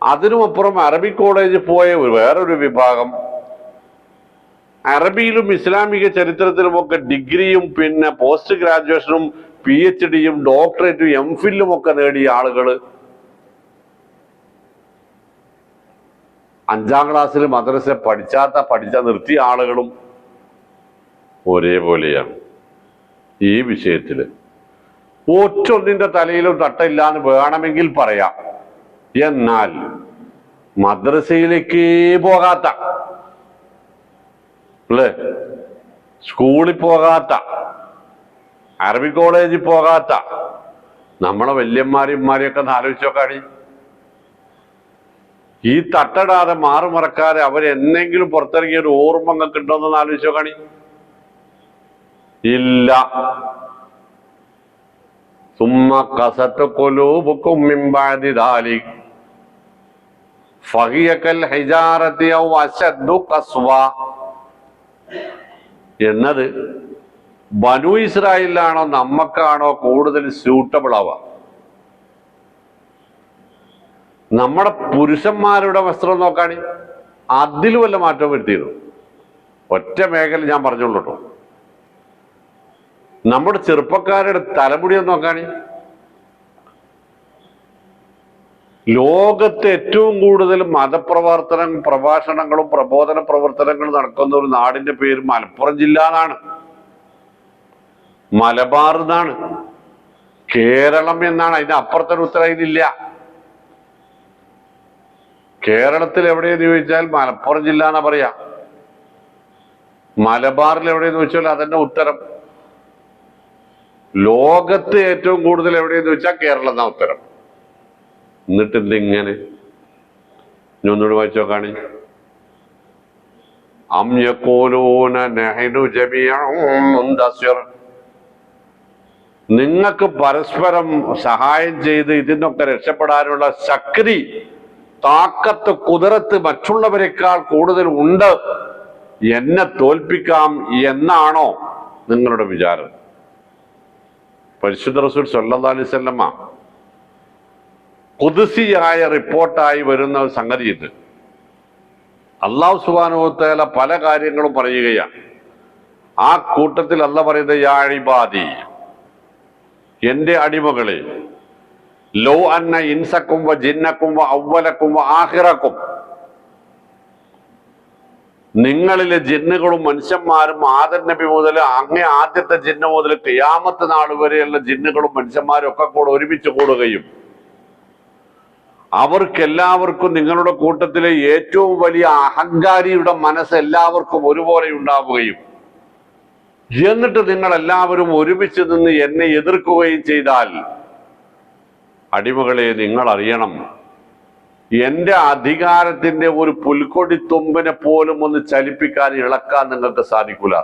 അതിനുമപ്പുറം അറബി കോളേജിൽ പോയ വേറൊരു വിഭാഗം, അറബിയിലും ഇസ്ലാമിക ചരിത്രത്തിലുമൊക്കെ ഡിഗ്രിയും പിന്നെ പോസ്റ്റ് ഗ്രാജുവേഷനും PhD-യും ഡോക്ടറേറ്റും MPhil-ഉം ഒക്കെ നേടിയ ആളുകൾ 5ാം ക്ലാസ്സിൽ മദ്രസ പഠിച്ച നിർത്തിയ ആളുകളും ഒരേപോലെയാണ് ഈ വിഷയത്തിൽ. ഒറ്റൊന്നിന്റെ തലയിലും തട്ടയില്ലാന്ന് വേണമെങ്കിൽ പറയാം. എന്നാൽ മദ്രസയിലേക്ക് പോകാത്ത, അല്ലേ, സ്കൂളിൽ പോകാത്ത, അറബി കോളേജിൽ പോകാത്ത നമ്മളെ വല്യന്മാരെയൊക്കെ ഒന്ന് ആലോചിച്ച് നോക്കാടി. ഈ തട്ടടാതെ മാറുമറക്കാതെ അവരെന്തെങ്കിലും പുറത്തിറങ്ങിയ ഒരു ഓർമ്മ നിങ്ങൾക്ക് ഉണ്ടോന്നൊന്ന് ആലോചിച്ച് നോക്കാണി. ഇല്ല. സുമ്മ ഖസത്ത് ഖുലൂബുകും മിൻ ബഅദി ദാലിക ഫഹിയ കൽ ഹിജാറതി ഔ അശദ്ദു ഖസ്വാ എന്നത് ബനൂ ഇസ്രായേലിലാണോ നമ്മക്കാണോ കൂടുതൽ സ്യൂട്ടബിൾ ആവുക? നമ്മുടെ പുരുഷന്മാരുടെ വസ്ത്രം നോക്കാണി, അതിൽ വല്ല മാറ്റവും വരുത്തിയിരുന്നു? ഒറ്റ മേഖല ഞാൻ പറഞ്ഞോളൂ കേട്ടോ. നമ്മുടെ ചെറുപ്പക്കാരുടെ തലമുടിയൊന്നും നോക്കാണി. ലോകത്ത് ഏറ്റവും കൂടുതൽ പ്രഭാഷണങ്ങളും പ്രബോധന പ്രവർത്തനങ്ങളും നടക്കുന്ന ഒരു നാടിന്റെ പേര് മലപ്പുറം ജില്ല എന്നാണ്, മലബാർ എന്നാണ്, കേരളം എന്നാണ്. അതിന്റെ അപ്പുറത്തൊരു ഉത്തരം ഇതില്ല. കേരളത്തിൽ എവിടെയെന്ന് ചോദിച്ചാൽ മലപ്പുറം ജില്ല എന്നാ പറയാ. മലബാറിൽ എവിടെയെന്ന് ചോദിച്ചാൽ അതന്നെ ഉത്തരം. ലോകത്ത് ഏറ്റവും കൂടുതൽ എവിടെയെന്ന് ചോദിച്ചാൽ കേരളം എന്നാ ഉത്തരം. എന്നിട്ട് എന്തിങ്ങനെ ഇനി ഒന്നുകൂടി വായിച്ചു നോക്കാണ്. അം യഖൂലൂന നഹ്നു ജമീഉൻ മുന്തസിർ. നിങ്ങൾക്ക് പരസ്പരം സഹായം ചെയ്ത് ഇതിനൊക്കെ രക്ഷപ്പെടാനുള്ള ശക്തി, താക്കത്ത്, കുതിരത്ത് മറ്റുള്ളവരെക്കാൾ കൂടുതൽ ഉണ്ട്, എന്നെ തോൽപ്പിക്കാം എന്നാണോ നിങ്ങളുടെ വിചാരം? പരിശുദ്ധ റസൂൽ സല്ലല്ലാഹു അലൈഹി വസല്ലമ ഖുദ്സിയായ റിപ്പോർട്ടായി വരുന്ന സംഗതി ഇത്. അല്ലാഹു സുബ്ഹാനഹു വ തആല പല കാര്യങ്ങളും പറയുകയാണ്. ആ കൂട്ടത്തിൽ അല്ലാഹ് പറയുന്നത്, യാ ഇബാദി, എന്റെ അടിമകളെ, ലൗ അന്ന ഇൻസക്കും വ ജിന്നക്കും വ അവ്വലക്കും വ ആഖിറക്കും, നിങ്ങളിലെ ജിന്നുകളും മനുഷ്യന്മാരും ആദം നബി മുതൽ അങ്ങേ ആദ്യത്തെ ജിന്ന് മുതൽ ഖിയാമത്ത് നാൾ വരെയുള്ള ജിന്നുകളും മനുഷ്യന്മാരും ഒക്കെ കൂടെ ഒരുമിച്ച് കൂടുകയും അവർക്കെല്ലാവർക്കും നിങ്ങളുടെ കൂട്ടത്തിലെ ഏറ്റവും വലിയ അഹങ്കാരിയുടെ മനസ്സ് എല്ലാവർക്കും ഒരുപോലെ ഉണ്ടാവുകയും എന്നിട്ട് നിങ്ങൾ എല്ലാവരും ഒരുമിച്ച് നിന്ന് എന്നെ എതിർക്കുകയും ചെയ്താൽ, അടിമകളെ നിങ്ങൾ അറിയണം, എന്റെ അധികാരത്തിന്റെ ഒരു പുൽക്കൊടി തുമ്പിനെ പോലും ഒന്ന് ചലിപ്പിക്കാൻ, ഇളക്കാൻ നിങ്ങൾക്ക് സാധിക്കൂല.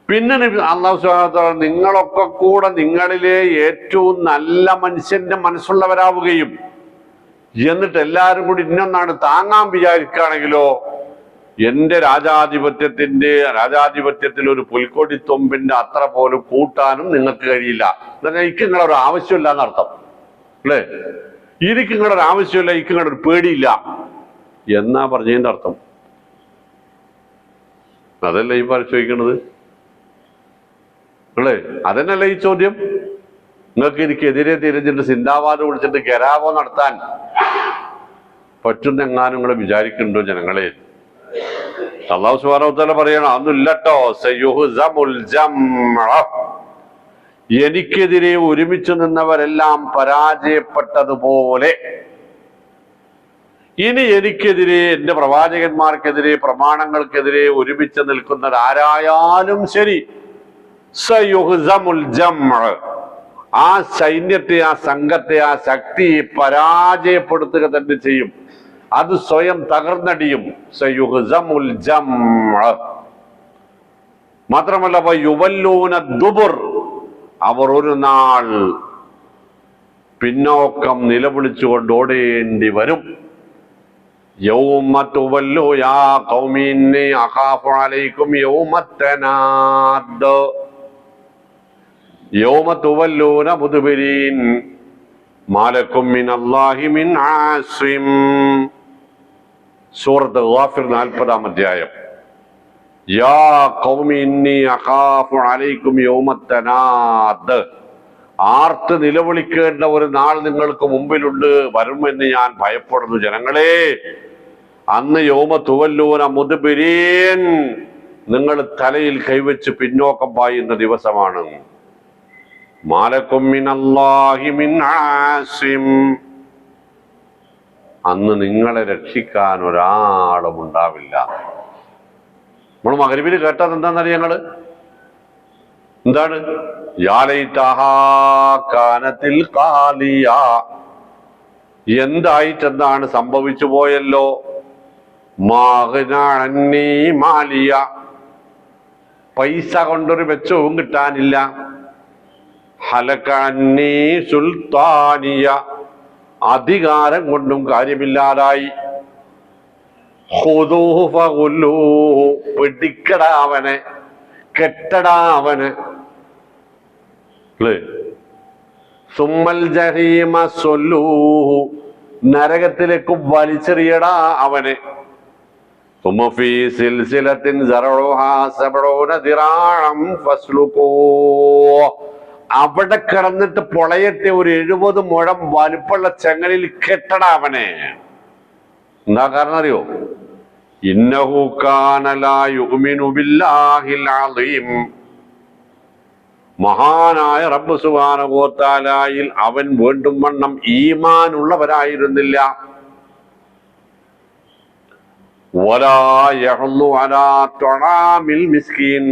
പിന്നെ അല്ലാഹു സുബ്ഹാനഹു വ തആല നിങ്ങളൊക്കെ കൂടെ നിങ്ങളിലെ ഏറ്റവും നല്ല മനുഷ്യന്റെ മനസ്സുള്ളവരാവുകയും എന്നിട്ട് എല്ലാവരും കൂടി ഇന്നൊന്നാണ് താങ്ങാൻ വിചാരിക്കുകയാണെങ്കിലോ എന്റെ രാജാധിപത്യത്തിൽ ഒരു പുൽക്കൊടിത്തൊമ്പിന്റെ അത്ര പോലും കൂട്ടാനും നിങ്ങൾക്ക് കഴിയില്ല. എന്നാൽ എനിക്ക് നിങ്ങളൊരു ആവശ്യമില്ല എന്നർത്ഥം അല്ലേ? എനിക്ക് നിങ്ങളൊരു ആവശ്യമില്ല, എനിക്ക് നിങ്ങളൊരു പേടിയില്ല എന്നാ പറഞ്ഞതിന്റെ അർത്ഥം. അതല്ലേ ഈ പരിശോധിക്കണത് അല്ലേ? അതന്നെയല്ലേ ഈ ചോദ്യം. നിങ്ങൾക്ക് എനിക്കെതിരെ തിരിഞ്ഞിട്ട് സിന്ദാബാദ് വിളിച്ചിട്ട് ഗരാവോ നടത്താൻ പറ്റുന്നെങ്ങാനും നിങ്ങൾ വിചാരിക്കുന്നുണ്ടോ ജനങ്ങളെ? അല്ലാഹു സുബ്ഹാനഹു വ തആല പറയണം, അതൊന്നുമില്ലട്ടോ. സയുഹ്സമുൽ ജംഅ, എനിക്കെതിരെ ഒരുമിച്ച് നിന്നവരെല്ലാം പരാജയപ്പെട്ടതുപോലെ ഇനി എനിക്കെതിരെ, എന്റെ പ്രവാചകന്മാർക്കെതിരെ, പ്രമാണങ്ങൾക്കെതിരെ ഒരുമിച്ച് നിൽക്കുന്നവരാരായാലും ശരി, സയുഹ്സമുൽ ജംഅ, ആ സൈന്യത്തെ, ആ സംഘത്തെ, ആ ശക്തിയെ പരാജയപ്പെടുത്തുക തന്നെ ചെയ്യും. അത് സ്വയം തകർന്നടിയും. സയുഹ്സമുൽ ജംഅ. മാത്രമല്ല വയുവല്ലൂന ദുബുർ, അവർ ഒരു നാൾ പിന്നോക്കം നിലവിളിച്ചുകൊണ്ട് ഓടേണ്ടി വരും. യൗമ തുവല്ലു യാ ഖൗമി ഇന്നി അഖാഫു അലൈക്കും യൗമ തനാദ് യൗമ തുവല്ലൂന മുദ്ബിരീൻ മാലക്കും മിനല്ലാഹി മിൻ ആസിം. സൂറത്ത് ഗാഫിർ 40-ാം അധ്യായം. യാ ഖൗമി ഇന്നി അഖാഫു അലൈക്കും യൗമ തനാദ്, ആർത്ത് നിലവിളിക്കേണ്ട ഒരു നാൾ നിങ്ങൾക്ക് മുമ്പിലുണ്ട്, വരുമെന്ന് ഞാൻ ഭയപ്പെടുന്നു ജനങ്ങളെ. അന്ന് യൗമ തുവല്ലൂന മുദ്ബിരീൻ, നിങ്ങൾ തലയിൽ കൈവച്ച് പിന്നോക്കം പായുന്ന ദിവസമാണ്. മാലക്കും മിനല്ലാഹി മിൻ ആസിം, അന്ന് നിങ്ങളെ രക്ഷിക്കാൻ ഒരാളും ഉണ്ടാവില്ല. നമ്മൾ മഗ്‌രിബിൽ കേട്ടത് എന്താണെന്നറിയാം ഞങ്ങള്? എന്താണ്? യാ ലൈതഹാ കാനത്തിൽ ഖാലിയ, എന്തായിട്ടെന്താണ് സംഭവിച്ചു പോയല്ലോ. മാഗ്നാ അന്നീ മാലിയ, പൈസ കൊണ്ടൊരു മെച്ചവും കിട്ടാനില്ല. ഹലക അന്നീ സുൽത്താനിയ, അധികാരം കൊണ്ടും കാര്യമില്ലാതായി. ഖുദൂഹു ഫഗുല്ലൂഹു, പിടിക്കടാ അവനെ, കെട്ടടാ അവന്. സുമ്മൽ ജഹീമ സ്വല്ലൂഹു, നരകത്തിലേക്ക് വലിച്ചെറിയടാ അവനെ. സുമ്മ ഫീ സിൽസിലത്തിൻ സറഉഹാ സബഊന ദിറാഅൻ ഫസ്ലുകൂ, അവിടെ കിടന്നിട്ട് പൊളയത്തെ ഒരു 70 മുഴം വലുപ്പമുള്ള ചെങ്ങലിൽ കെട്ടടാ അവനെ. എന്താ കാരണം അറിയോ? ഇന്നഹു കാന ലാ യുഅ്മിനു ബില്ലാഹിൽ അളീം, മഹാനായ റബ്ബ് സുബ്ഹാനഹു വ തആലയിൽ അവൻ വേണ്ടും വണ്ണം ഈമാൻ ഉള്ളവരായിരുന്നില്ല. വലാ യഹ്ലു അലാ തുആമിൽ മിസ്കീൻ,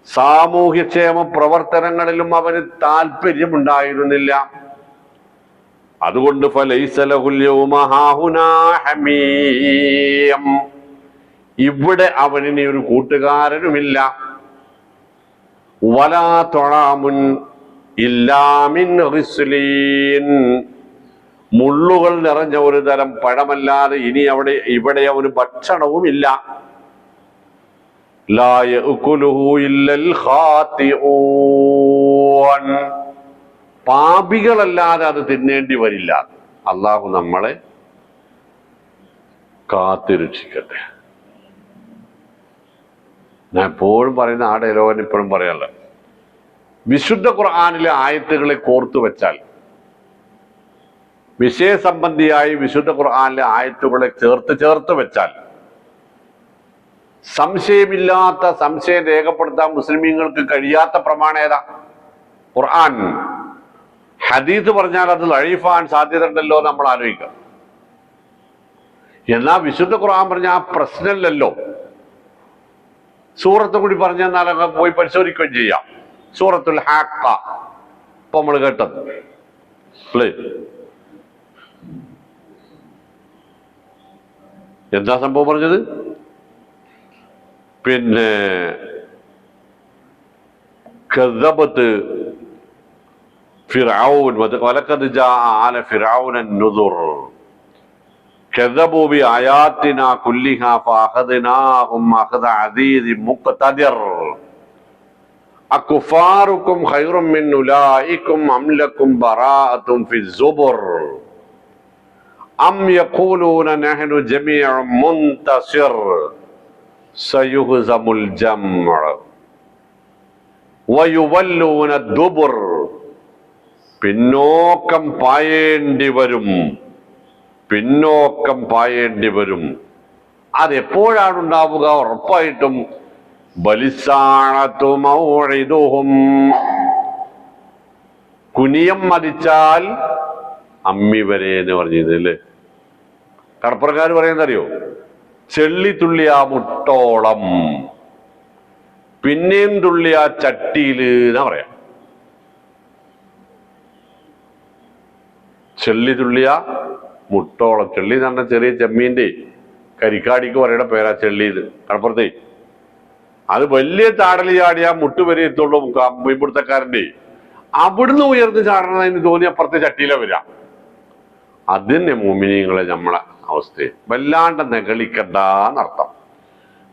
സാമൂഹ്യക്ഷേമ പ്രവർത്തനങ്ങളിലും അവന് താല്പര്യമുണ്ടായിരുന്നില്ല. അതുകൊണ്ട് ഫലൈസ ലഹുൽ യൗമ ഹാഹുനാ ഹമീം, ഇവിടെ അവനിനി ഒരു കൂട്ടുകാരനുമില്ല. വലാ തുആമുൻ ഇല്ലാ മിൻ ഗിസ്ലീൻ, മുള്ളുകൾ നിറഞ്ഞ ഒരു തരം പഴമല്ലാതെ ഇനി ഇവിടെ അവന് ഭക്ഷണവുമില്ല. ലാ യഅ്കുലുഹു ഇല്ലൽ ഖാതിഊൻ, പാപികളല്ലാതെ അത് തിന്നേണ്ടി വരില്ല. അള്ളാഹു നമ്മളെ കാത്തുരക്ഷിക്കട്ടെ. ഞാൻ എപ്പോഴും പറയുന്ന ആ ഡയലോഗൻ ഇപ്പോഴും പറയാനുള്ള, വിശുദ്ധ ഖുർആനിലെ ആയത്തുകളെ കോർത്തു വെച്ചാൽ, വിഷയസംബന്ധിയായി വിശുദ്ധ ഖുർആനിലെ ആയത്തുകളെ ചേർത്ത് വെച്ചാൽ സംശയമില്ലാത്ത, സംശയം രേഖപ്പെടുത്താൻ മുസ്ലിമീങ്ങൾക്ക് കഴിയാത്ത പ്രമാണം ഏതാ? ഖുർആൻ. ഹദീസ് പറഞ്ഞാൽ അത് ലഈഫാൻ സാധ്യത ഉണ്ടല്ലോ നമ്മൾ ആലോചിക്കാം. എന്നാ വിശുദ്ധ ഖുർആൻ പറഞ്ഞ ആ പ്രശ്നമില്ലല്ലോ. സൂറത്ത് കൂടി പറഞ്ഞാൽ പോയി പരിശോധിക്കുകയും ചെയ്യാം. സൂറത്തുൽ ഹാഖ ഇപ്പൊ നമ്മൾ കേട്ടത് അല്ലേ? എന്താ സംഭവം പറഞ്ഞത്? പിന്നെ കദ്ദബത്ത് ഫിർഔൻ വലഖദ് ജാഅ ആല ഫിർഔന അൻ-നുദുർ, كذبوا بآياتنا كلها فأخذناهم أخذ عزيز مقتدر أكفاركم خير من أولئكم أم لكم براءة في الزبر أم يقولون نحن جميع منتصر سيهزم الجمع ويولون الدبر പിന്നോക്കം പായേണ്ടി വരും, പിന്നോക്കം പായേണ്ടി വരും. അതെപ്പോഴാണ് ഉണ്ടാവുക? ഉറപ്പായിട്ടും ബലിസാണത്തു മൗഇദുഹും, കുനിയം മതിച്ചാൽ അമ്മി വരെ എന്ന് പറഞ്ഞില്ലേ. കടപ്പുറക്കാർ പറയുന്നറിയോ? ചെള്ളി തുള്ളിയ മുട്ടോളം, പിന്നെയും തുള്ളിയ ചട്ടിയില് എന്നാ പറയാം. ചെള്ളി തുള്ളിയ മുട്ടോളം. ചെള്ളി എന്ന് പറഞ്ഞ ചെറിയ ചെമ്മീന്റെ കരിക്കാടിക്ക് പറയണ പേരാ ചെള്ളിന്ന് കടപ്പുറത്തെ. അത് വലിയ ചാടല് ചാടിയ മുട്ട് വരെ എത്തുള്ളൂ മീൻപിടുത്തക്കാരൻ്റെ. അവിടുന്ന് ഉയർന്ന് ചാടണമെന്ന് തോന്നി അപ്പുറത്തെ ചട്ടിയില വരാം. അതിന് മോമിനിയങ്ങളെ നമ്മളെ അവസ്ഥയെ വല്ലാണ്ട് നെകളിക്കണ്ടെന്നർത്ഥം.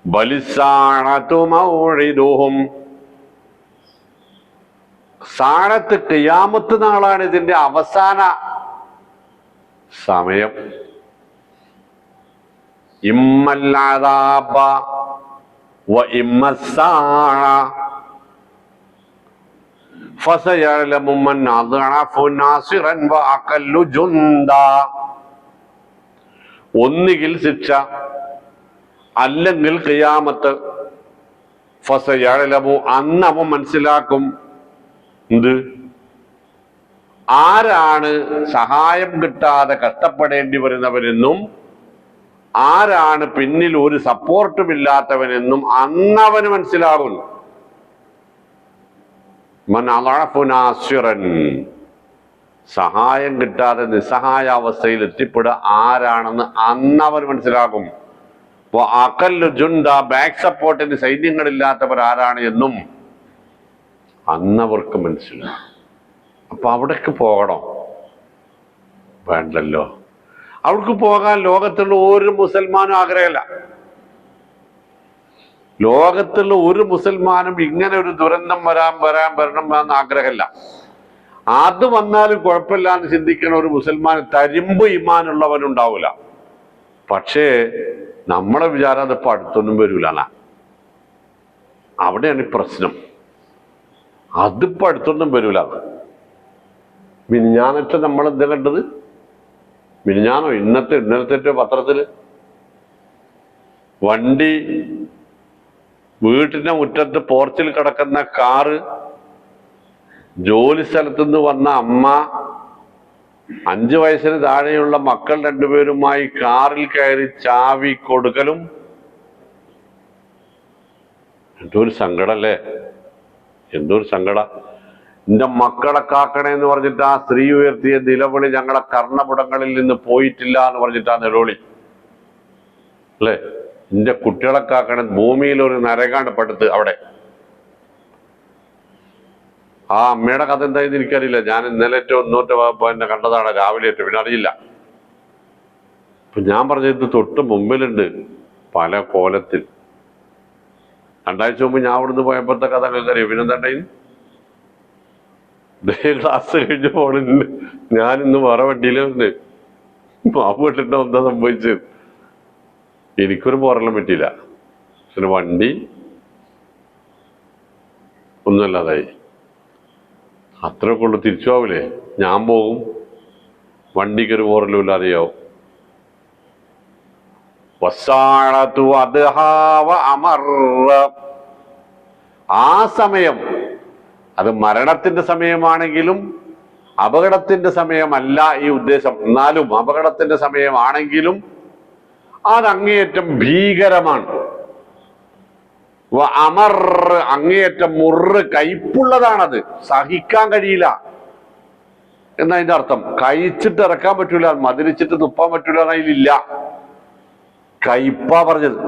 ബലിസാണതുമൗഇദുഹും, സാണത്ത് ഖിയാമത്ത് നാളാണ് ഇതിന്റെ അവസാന സമയം. ഇമ്മല്ലാദാബ വ ഇമ്മസ്സാഅ ഫസയഅലമു മൻ അദ്അഫു നാസിറൻ വ അഖല്ലു ജുന്ദാ. ഒന്നുകിൽ ശിക്ഷ, അല്ലെങ്കിൽ ഖിയാമത്ത്. ഫസയഅലമു, അന്ന് അവൻ മനസ്സിലാക്കും എന്ത്, ആരാണ് സഹായം കിട്ടാതെ കഷ്ടപ്പെടേണ്ടി വരുന്നവനെന്നും ആരാണ് പിന്നിൽ ഒരു സപ്പോർട്ടും ഇല്ലാത്തവനെന്നും അന്നവന് മനസ്സിലാകും. മൻ അളഅഫു നാസിറൻ, സഹായം കിട്ടാതെ നിസ്സഹായ അവസ്ഥയിൽ എത്തിപ്പെടുക ആരാണെന്ന് അന്നവൻ മനസ്സിലാകും. അഖല്ലു ജുന്ദ, ബാക്ക് സപ്പോർട്ടിന് സൈന്യങ്ങളില്ലാത്തവർ ആരാണ് എന്നും അന്നവർക്ക് മനസ്സിലാകും. അപ്പൊ അവിടേക്ക് പോകണം വേണ്ടല്ലോ. അവിടേക്ക് പോകാൻ ലോകത്തുള്ള ഒരു മുസൽമാനും ആഗ്രഹമില്ല. ലോകത്തുള്ള ഒരു മുസൽമാനും ഇങ്ങനെ ഒരു ദുരന്തം വരണം എന്ന് ആഗ്രഹമില്ല. അത് വന്നാലും കുഴപ്പമില്ല എന്ന് ചിന്തിക്കണ ഒരു മുസൽമാൻ തരിമ്പ് ഈമാനുള്ളവനുണ്ടാവില്ല. പക്ഷേ നമ്മളെ വിചാരം അതിപ്പോ അടുത്തൊന്നും വരൂല. അവിടെയാണ് ഈ പ്രശ്നം. അതിപ്പോ അടുത്തൊന്നും വരൂല. മിനിഞ്ഞാനത്തെ നമ്മൾ എന്താ കണ്ടത്? മിനിഞ്ഞാനോ ഇന്നലത്തെ പത്രത്തില് വണ്ടി വീട്ടിന്റെ മുറ്റത്ത് പോർച്ചിൽ കിടക്കുന്ന കാറ്, ജോലി സ്ഥലത്തുനിന്ന് വന്ന അമ്മ 5 വയസ്സിന് താഴെയുള്ള മക്കൾ 2 പേരുമായി കാറിൽ കയറി ചാവി കൊടുക്കലും. എന്തൊരു സങ്കടല്ലേ, എന്തൊരു സങ്കട. എന്റെ മക്കളെ കാക്കണേ എന്ന് പറഞ്ഞിട്ട് ആ സ്ത്രീ ഉയർത്തിയ നിലവിളി ഞങ്ങളെ കർണപുടങ്ങളിൽ നിന്ന് പോയിട്ടില്ല എന്ന് പറഞ്ഞിട്ട് ആ നിലവിളി അല്ലേ. എന്റെ കുട്ടികളെ കാക്കണേ, ഭൂമിയിൽ ഒരു നരകാണ്ട് പടുത്ത് അവിടെ. ആ അമ്മയുടെ കഥ എന്തായെന്ന് എനിക്കറിയില്ല. ഞാൻ ഇന്നലെ എന്നെ കണ്ടതാണ്, രാവിലെ ഏറ്റവും പിന്നെ അറിയില്ല. അപ്പൊ ഞാൻ പറഞ്ഞത് തൊട്ട് മുമ്പിലുണ്ട് പല കോലത്തിൽ. 2 ആഴ്ച മുമ്പ് ഞാൻ അവിടുന്ന് പോയപ്പോഴത്തെ കഥ അറിയാം. പിന്നെന്താണ്ടായി, ക്ലാസ് കഴിഞ്ഞ പോണുണ്ട്. ഞാൻ ഇന്ന് വേറെ വണ്ടിയിലുണ്ട്. വീട്ടിട്ടോ എന്താ സംഭവിച്ചത്? എനിക്കൊരു പോറെല്ലാം പറ്റിയില്ല. പക്ഷെ വണ്ടി ഒന്നുമല്ലാതായി. അത്രയൊക്കെ ഉള്ളു. തിരിച്ചു പോവില്ലേ? ഞാൻ പോകും, വണ്ടിക്കൊരു പോറലും ഇല്ലാതെയാവും. ആ സമയം അത് മരണത്തിന്റെ സമയമാണെങ്കിലും അപകടത്തിന്റെ സമയമല്ല ഈ ഉദ്ദേശം. എന്നാലും അപകടത്തിന്റെ സമയമാണെങ്കിലും അത് അങ്ങേയറ്റം ഭീകരമാണ്. അമർ, അങ്ങേയറ്റം മുറ്, കയ്പുള്ളതാണത്. സഹിക്കാൻ കഴിയില്ല എന്നതിന്റെ അർത്ഥം. കഴിച്ചിട്ട് ഇറക്കാൻ പറ്റൂല, മതിരിച്ചിട്ട് തുപ്പാൻ പറ്റൂല എന്നതിലില്ല. കയ്പാ പറഞ്ഞത്.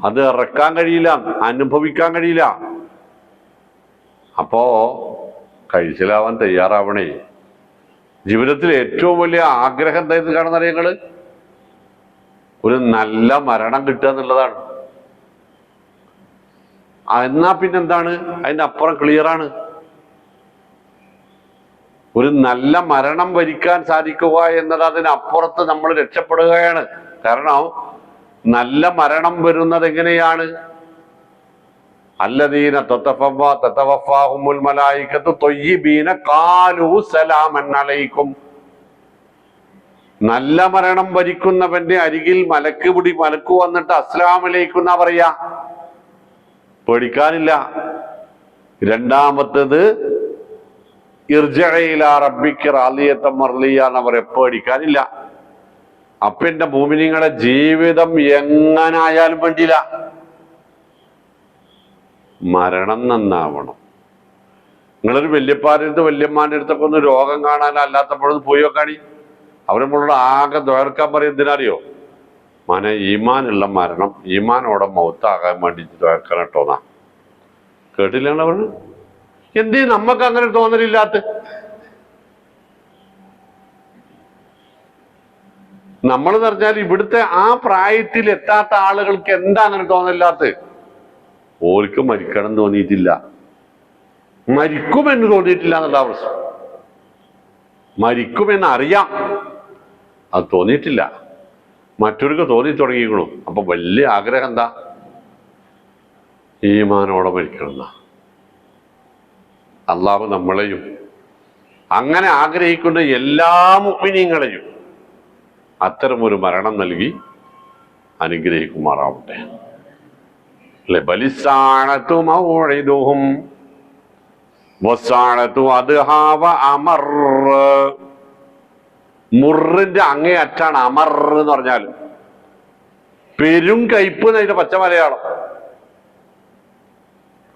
അത് ഇറക്കാൻ കഴിയില്ല, അനുഭവിക്കാൻ കഴിയില്ല. അപ്പോ കഴിച്ചിലാവാൻ തയ്യാറാവണേ. ജീവിതത്തിൽ ഏറ്റവും വലിയ ആഗ്രഹം എന്തായിരുന്നു കാണുന്ന നിങ്ങള്? ഒരു നല്ല മരണം കിട്ടുക എന്നുള്ളതാണ്. എന്നാ പിന്നെന്താണ് അതിന്റെ അപ്പുറം ക്ലിയറാണ്. ഒരു നല്ല മരണം വരിക്കാൻ സാധിക്കുക എന്നത് അതിനപ്പുറത്ത് നമ്മൾ രക്ഷപ്പെടുകയാണ്. കാരണം നല്ല മരണം വരുന്നത് എങ്ങനെയാണ്? അല്ലദീന തതവഫാഹുമുൽ മലായികത്തു ത്വയ്യിബീന ഖാലൂ സലാമൻ അലൈക്കും. നല്ല മരണം വരിക്കുന്നവന്റെ അരികിൽ മലക്ക് വന്നിട്ട് അസ്സലാമു അലൈക്കും എന്നാ പറയാ. പേടിക്കാനില്ല. രണ്ടാമത്തത് ഇർജിഇ ഇലാ റബ്ബിക റാളിയത്തൻ മർളിയ എന്ന് പറയാ. പേടിക്കാനില്ല. അപ്പൊ എന്റെ മുഅ്മിനീങ്ങളുടെ ജീവിതം എങ്ങനായാലും വേണ്ടിയില്ല, മരണം നന്നാവണം. നിങ്ങളൊരു വല്യപ്പാരുടെ അടുത്ത് വല്യമ്മാന്റെ അടുത്തൊക്കെ ഒന്ന് രോഗം കാണാൻ അല്ലാത്തപ്പോഴൊന്ന് പോയി വെക്കാണി. അവർ നമ്മളോട് ആകെ ദ്വേർക്കാൻ പറയും. എന്തിനറിയോ? മന ഈമാനുള്ള മരണം, ഈമാനോടെ മൗത്താകാൻ വേണ്ടി ദ്വേർക്കണം കേട്ടോന്നാ. കേട്ടില്ലാണ് അവര്. എന്തേ നമ്മക്ക് അങ്ങനെ തോന്നലില്ലാത്ത? നമ്മൾ പറഞ്ഞാൽ ഇവിടുത്തെ ആ പ്രായത്തിൽ എത്താത്ത ആളുകൾക്ക് എന്താ അങ്ങനെ തോന്നലില്ലാത്ത? ഓർക്ക് മരിക്കണം തോന്നിയിട്ടില്ല, മരിക്കുമെന്ന് തോന്നിയിട്ടില്ല എന്നുള്ള പ്രശ്നം. മരിക്കുമെന്ന് അറിയാം, അത് തോന്നിയിട്ടില്ല. മറ്റൊരുക്ക് തോന്നി തുടങ്ങിക്കണു. അപ്പൊ വലിയ ആഗ്രഹം എന്താ? ഈമാനോടെ മരിക്കണം എന്നാ. അള്ളാഹു നമ്മളെയും അങ്ങനെ ആഗ്രഹിക്കുന്ന എല്ലാ മുഅ്മിനീങ്ങളെയും അത്തരമൊരു മരണം നൽകി അനുഗ്രഹിക്കുമാറാവട്ടെ. ബലിസ്സാഅതു മൗഇദുഹും വസ്സാഅതു അദ്ഹാ വഅമർ. മുറിന്റെ അങ്ങേയറ്റാണ് അമർ എന്ന് പറഞ്ഞാൽ. പെരും കയ്പ് എന്നതിന്റെ പച്ച മലയാളം.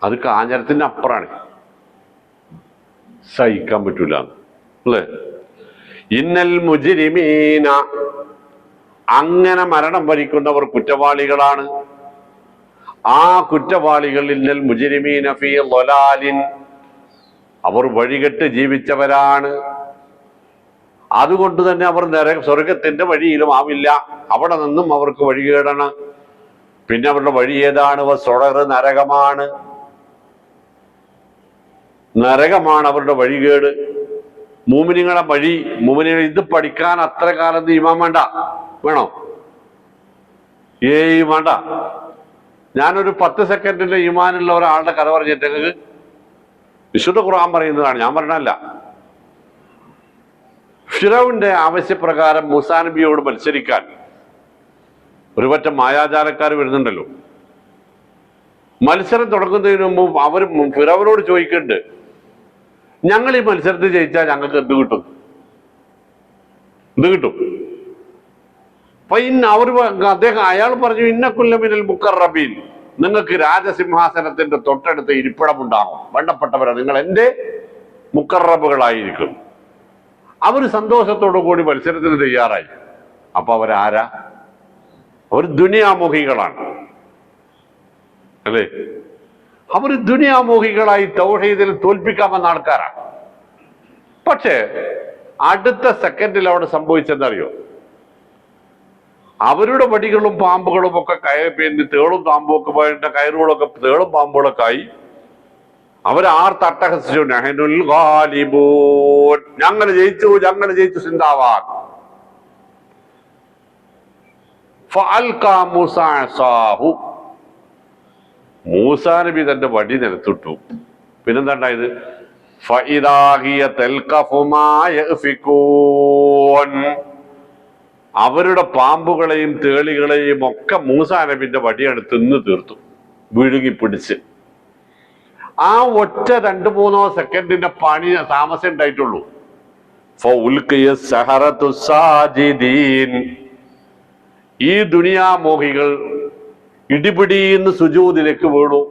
അത് കാഞ്ഞരത്തിന്റെ അപ്പുറാണ്, സഹിക്കാൻ പറ്റൂല അല്ലേ? ഇന്നൽ മുജ്രിമീന, അങ്ങനെ മരണം വരിക്കുന്നവർ കുറ്റവാളികളാണ്. ആ കുറ്റവാളികൾ ഇന്നൽ മുജ്രിമീന ഫീ ളലാലിൻ, അവർ വഴികെട്ട് ജീവിച്ചവരാണ്. അതുകൊണ്ട് തന്നെ അവർ സ്വർഗത്തിന്റെ വഴിയിലും ആവില്ല. അവിടെ നിന്നും അവർക്ക് വഴികേടാണ്. പിന്നെ അവരുടെ വഴി ഏതാണ്? സ്വടർ, നരകമാണ്. നരകമാണ് അവരുടെ വഴികേട്. മൂമിനിങ്ങളെ വഴി, മൂമിനികൾ ഇത് പഠിക്കാൻ അത്ര കാലത്ത് ഈമാൻ വേണ്ട. വേണോ? വേണ്ട. ഞാനൊരു 10 സെക്കൻഡിന്റെ ഈമാനുള്ള ഒരാളുടെ കഥ പറഞ്ഞിട്ട് വിശുദ്ധ ഖുർആൻ പറയുന്നതാണ്, ഞാൻ പറഞ്ഞല്ല. ഫിറൗന്റെ ആവശ്യപ്രകാരം മൂസാ നബിയോട് മത്സരിക്കാൻ ഒരു പറ്റം മായാജാലക്കാർ വരുന്നുണ്ടല്ലോ. മത്സരം തുടങ്ങുന്നതിന് മുമ്പ് അവർ ഫിറൗനോട് ചോദിക്കുന്നുണ്ട്, ഞങ്ങൾ ഈ മത്സരത്തിൽ ജയിച്ചാൽ ഞങ്ങൾക്ക് എന്ത് കിട്ടും? എന്ത് കിട്ടും? അപ്പൊ അയാൾ പറഞ്ഞു, ഇന്നക്കുല്ല മിനൽ മുഖറബീൻ, നിങ്ങൾക്ക് രാജസിംഹാസനത്തിന്റെ തൊട്ടടുത്ത് ഇരിപ്പിടമുണ്ടാകും. വേണ്ടപ്പെട്ടവരെ, നിങ്ങൾ എന്റെ മുഖറബുകളായിരിക്കും. അവര് സന്തോഷത്തോടു കൂടി മത്സരത്തിന് തയ്യാറായി. അപ്പൊ അവരാരാ? അവർ ദുനിയാമോഹികളാണ് അല്ലേ? അവർ ദുനിയാമോഹികളായി തൗഹീദിൽ തോൽപ്പിക്കാമെന്ന ആൾക്കാരാണ്. പക്ഷേ അടുത്ത സെക്കൻഡിൽ അവിടെ സംഭവിച്ചെന്നറിയോ? അവരുടെ വടികളും പാമ്പുകളും ഒക്കെ തേളും പാമ്പും ഒക്കെ പോയിട്ട് കയറുകളൊക്കെ തേളും പാമ്പുകളൊക്കെ ആയി അവരാർത്തട്ടഹസിച്ചു, നഹ്നുൽ ഗാലിബൂൻ, ഞങ്ങൾ ജയിച്ചു, ഞങ്ങൾ ജയിച്ചു, സിന്ദാബാദ്. ഫഅൽഖാ മൂസാ അസാഹു, മൂസാ നബി തന്റെ വടി നിലത്തിട്ടു. പിന്നെന്താ ഉണ്ടായത്? ഫഇദാ ഹിയ തൽഖഫു മാ യഫികൂൻ, അവരുടെ പാമ്പുകളെയും തേളികളെയും ഒക്കെ മൂസാ നബിന്റെ വടിയാണ് തിന്നു തീർത്തു, വിഴുങ്ങി പിടിച്ച്. ആ ഒറ്റ 2-3 സെക്കൻഡിന്റെ പണി താമസം ഉണ്ടായിട്ടുള്ളൂ. ഫഉൽഖിയ സഹറതു സാജിദീൻ, ഈ ദുനിയാമോഹികൾ ഇടിപിടിന്ന് സുജൂദിലേക്ക് വീണു.